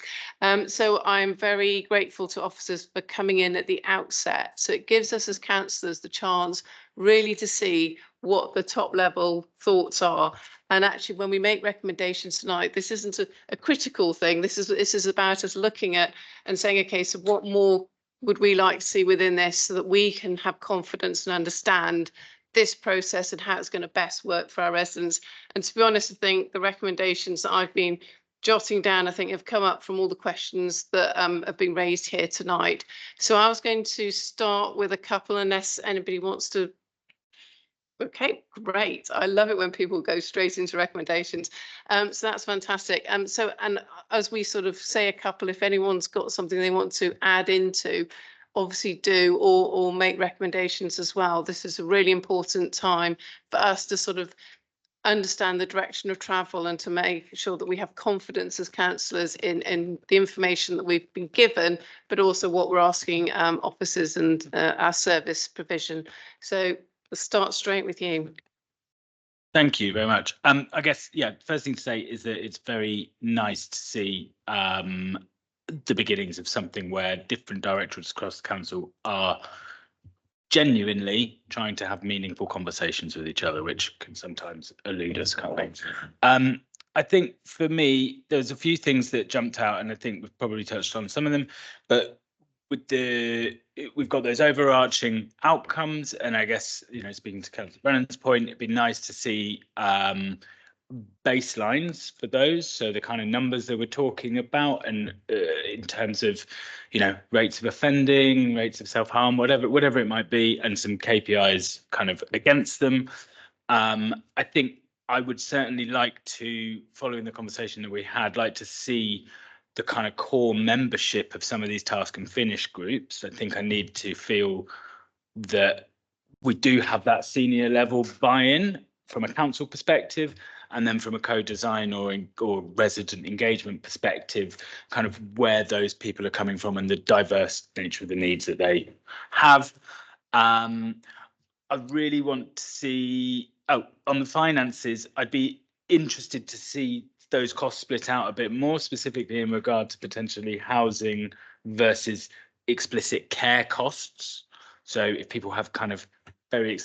So I'm very grateful to officers for coming in at the outset. So it gives us as councillors the chance really to see what the top level thoughts are. And actually, when we make recommendations tonight, this isn't a critical thing. This is about us looking at and saying, okay, so what more would we like to see within this so that we can have confidence and understand this process and how it's going to best work for our residents. And to be honest, I think the recommendations that I've been jotting down, I think, have come up from all the questions that have been raised here tonight. So I was going to start with a couple, unless anybody wants to. Okay, great. I love it when people go straight into recommendations. So that's fantastic. So, and as we sort of say a couple, if anyone's got something they want to add into, obviously do, or make recommendations as well. This is a really important time for us to sort of understand the direction of travel and to make sure that we have confidence as councillors in the information that we've been given, but also what we're asking officers and our service provision. So we'll start straight with you. Thank you very much. I guess, yeah, first thing to say is that it's very nice to see the beginnings of something where different directorates across the council are genuinely trying to have meaningful conversations with each other, which can sometimes elude us, can't they? I think for me, there's a few things that jumped out, and I think we've probably touched on some of them, but we've got those overarching outcomes, and I guess, speaking to Councillor Brennan's point, it'd be nice to see baselines for those, so the kind of numbers that we're talking about, and in terms of rates of offending, rates of self-harm, whatever it might be, and some KPIs kind of against them. I think I would certainly like to, following the conversation that we had, like to see the kind of core membership of some of these task and finish groups. I think I need to feel that we do have that senior level buy-in from a council perspective, and then from a co-design or resident engagement perspective, kind of where those people are coming from and the diverse nature of the needs that they have. I really want to see, on the finances, I'd be interested to see those costs split out a bit more, specifically in regard to potentially housing versus explicit care costs. So if people have kind of very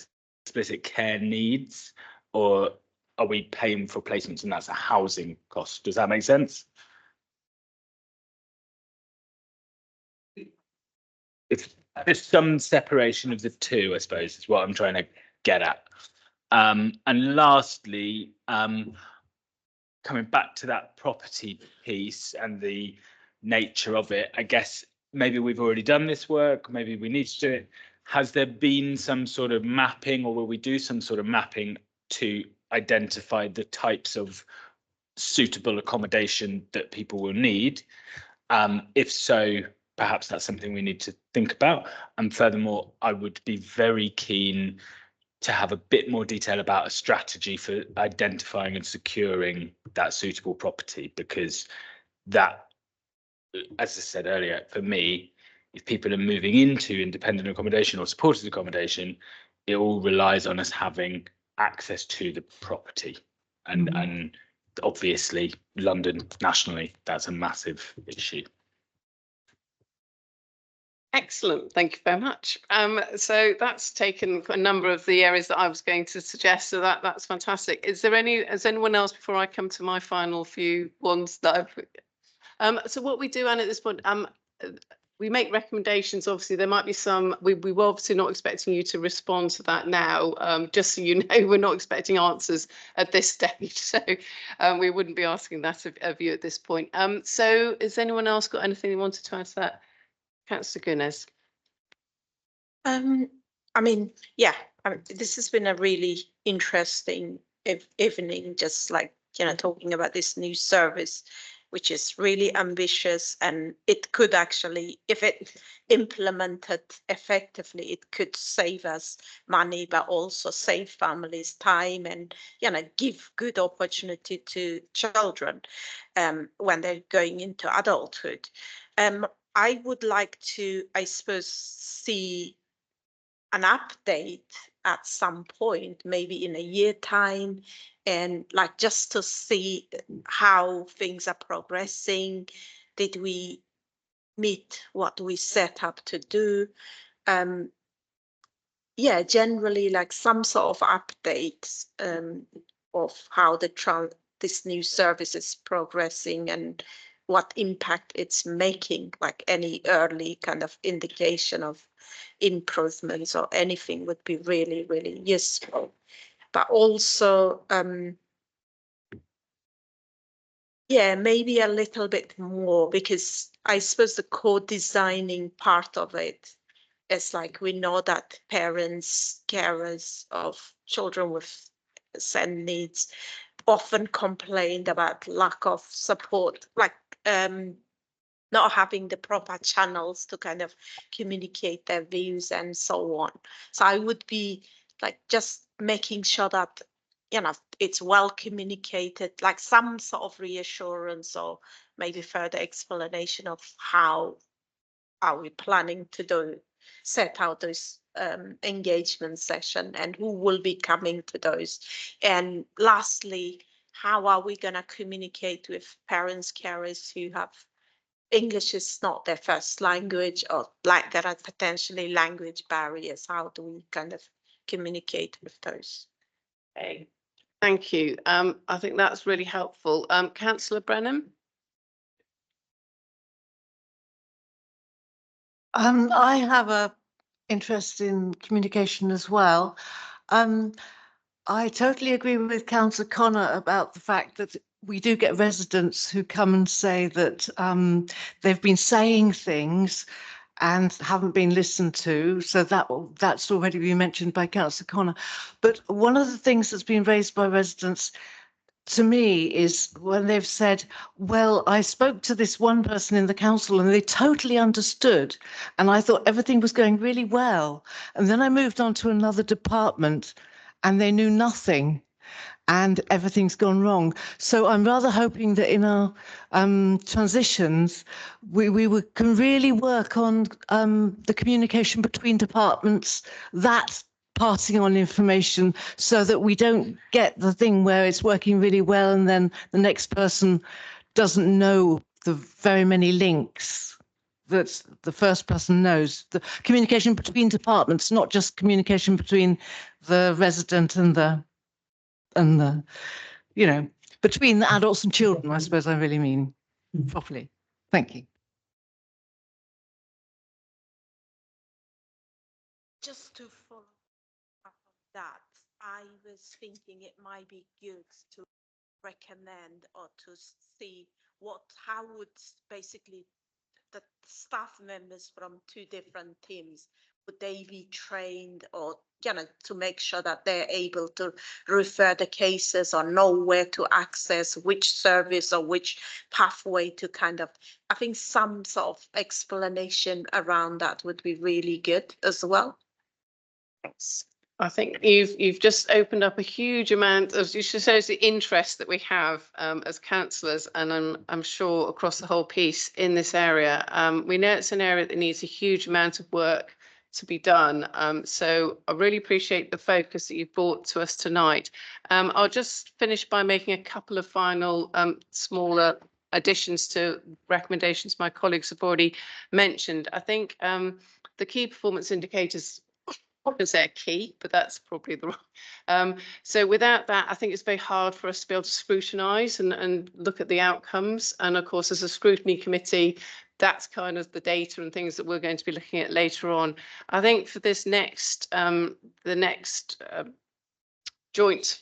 explicit care needs, or are we paying for placements and that's a housing cost? Does that make sense? If there's some separation of the two, I suppose, is what I'm trying to get at. And lastly, coming back to that property piece and the nature of it, I guess maybe we've already done this work, maybe we need to do it. Has there been some sort of mapping, or will we do some sort of mapping to identify the types of suitable accommodation that people will need? If so, perhaps that's something we need to think about. And furthermore, I would be very keen to have a bit more detail about a strategy for identifying and securing that suitable property, because that, as I said earlier, for me, if people are moving into independent accommodation or supported accommodation, it all relies on us having access to the property. And obviously, London nationally, that's a massive issue. Excellent, thank you very much. So that's taken a number of the areas that I was going to suggest, so that's fantastic. Has anyone else, before I come to my final few ones that I've so what we do, Anne, at this point, we make recommendations. Obviously there might be some, we were obviously not expecting you to respond to that now, just so you know, we're not expecting answers at this stage, so we wouldn't be asking that of you at this point. So has anyone else got anything they wanted to add to that? Councillor Gunness. I mean, yeah, this has been a really interesting evening, just like, talking about this new service, which is really ambitious, and it could actually, if it implemented effectively, it could save us money, but also save families time, and give good opportunity to children when they're going into adulthood. I would like to, I suppose, see an update at some point, maybe in a year time, and like just to see how things are progressing. Did we meet what we set up to do? Yeah, generally like some sort of updates of how this new service is progressing and what impact it's making, like any early kind of indication of improvements or anything would be really, really useful. But also, yeah, maybe a little bit more, because I suppose the co-designing part of it is like, we know that parents, carers of children with SEND needs often complained about lack of support, like not having the proper channels to kind of communicate their views and so on. So I would be like just making sure that it's well communicated, like some sort of reassurance or maybe further explanation of how are we planning to set out those engagement session and who will be coming to those. And lastly, how are we going to communicate with parents, carers who have English is not their first language, or like there are potentially language barriers. How do we kind of communicate with those? Okay, thank you. I think that's really helpful. Councillor Brennan? I have a interest in communication as well. I totally agree with Councillor Connor about the fact that we do get residents who come and say that they've been saying things and haven't been listened to. So that's already been mentioned by Councillor Connor. But one of the things that's been raised by residents to me is when they've said, well, I spoke to this one person in the council and they totally understood. And I thought everything was going really well. And then I moved on to another department and they knew nothing and everything's gone wrong. So I'm rather hoping that in our transitions, we can really work on the communication between departments, that passing on information, so that we don't get the thing where it's working really well and then the next person doesn't know the very many links that the first person knows. The communication between departments, not just communication between the resident and the between the adults and children, I suppose I really mean properly. Thank you. Just to follow up on that, I was thinking it might be good to recommend or to see how would basically the staff members from two different teams, would they be trained or, to make sure that they're able to refer the cases or know where to access which service or which pathway to I think some sort of explanation around that would be really good as well. I think you've just opened up a huge amount of, you should shows the interest that we have as councillors, and I'm sure across the whole piece in this area. We know it's an area that needs a huge amount of work to be done. So I really appreciate the focus that you've brought to us tonight. I'll just finish by making a couple of final smaller additions to recommendations my colleagues have already mentioned. I think the key performance indicators, I can say a key, but that's probably the wrong. So without that, I think it's very hard for us to be able to scrutinise and look at the outcomes. And of course, as a scrutiny committee, that's kind of the data and things that we're going to be looking at later on. I think for this next, the next joint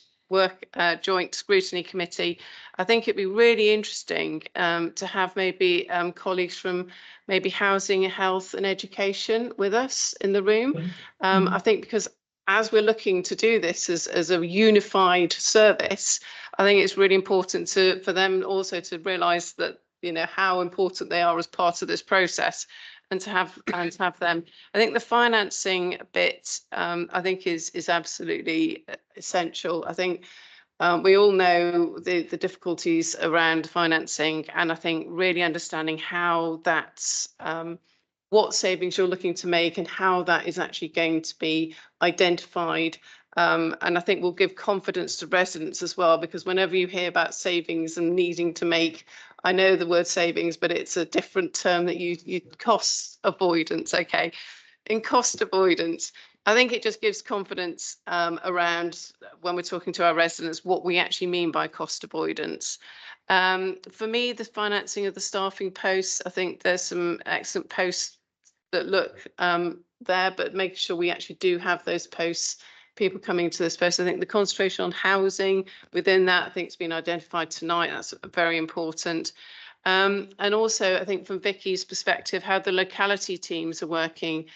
scrutiny committee, I think it'd be really interesting to have maybe colleagues from maybe housing, health and education with us in the room. I think because as we're looking to do this as a unified service, I think it's really important for them also to realise that, how important they are as part of this process. And to have them. I think the financing bit, I think is absolutely essential. I think we all know the difficulties around financing, and I think really understanding how that's what savings you're looking to make and how that is actually going to be identified. And I think will give confidence to residents as well, because whenever you hear about savings and needing to make, I know the word savings, but it's a different term that you cost avoidance. Okay. In cost avoidance, I think it just gives confidence around when we're talking to our residents, what we actually mean by cost avoidance. For me, the financing of the staffing posts, I think there's some excellent posts that look there, but making sure we actually do have those posts, people coming to this post. I think the concentration on housing within that, I think it's been identified tonight. That's very important. And also, I think from Vicky's perspective, how the locality teams are working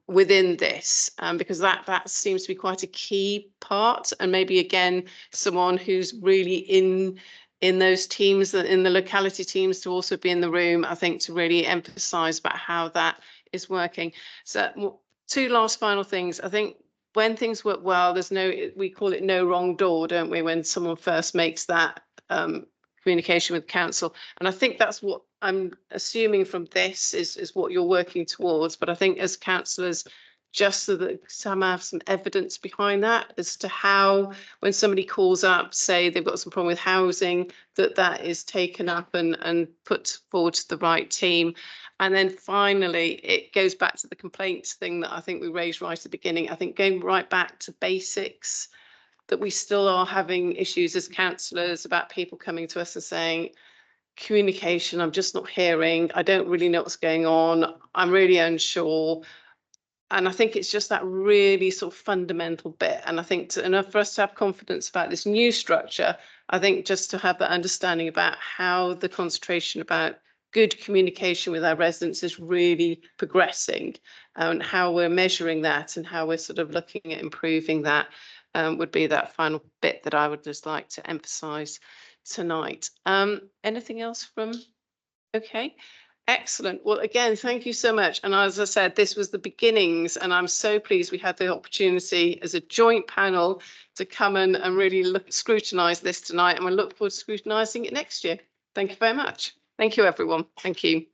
within this, because that seems to be quite a key part, and maybe again someone who's really in those teams, in the locality teams, to also be in the room, I think, to really emphasize about how that is working. So two last final things. I think when things work well, we call it no wrong door, don't we, when someone first makes that communication with council. And I think that's what I'm assuming from this is what you're working towards. But I think as councillors just so that some have some evidence behind that as to how, when somebody calls up, say they've got some problem with housing, that is taken up and put forward to the right team. And then finally, it goes back to the complaints thing that I think we raised right at the beginning. I think going right back to basics, that we still are having issues as councillors about people coming to us and saying, communication, I'm just not hearing, I don't really know what's going on, I'm really unsure. And I think it's just that really sort of fundamental bit. And I think enough for us to have confidence about this new structure, I think just to have that understanding about how the concentration about good communication with our residents is really progressing, and how we're measuring that and how we're sort of looking at improving that, would be that final bit that I would just like to emphasise tonight. Anything else from? Okay. Excellent. Well, again, thank you so much. And as I said, this was the beginnings, and I'm so pleased we had the opportunity as a joint panel to come and really scrutinise this tonight, and we look forward to scrutinising it next year. Thank you very much. Thank you, everyone. Thank you.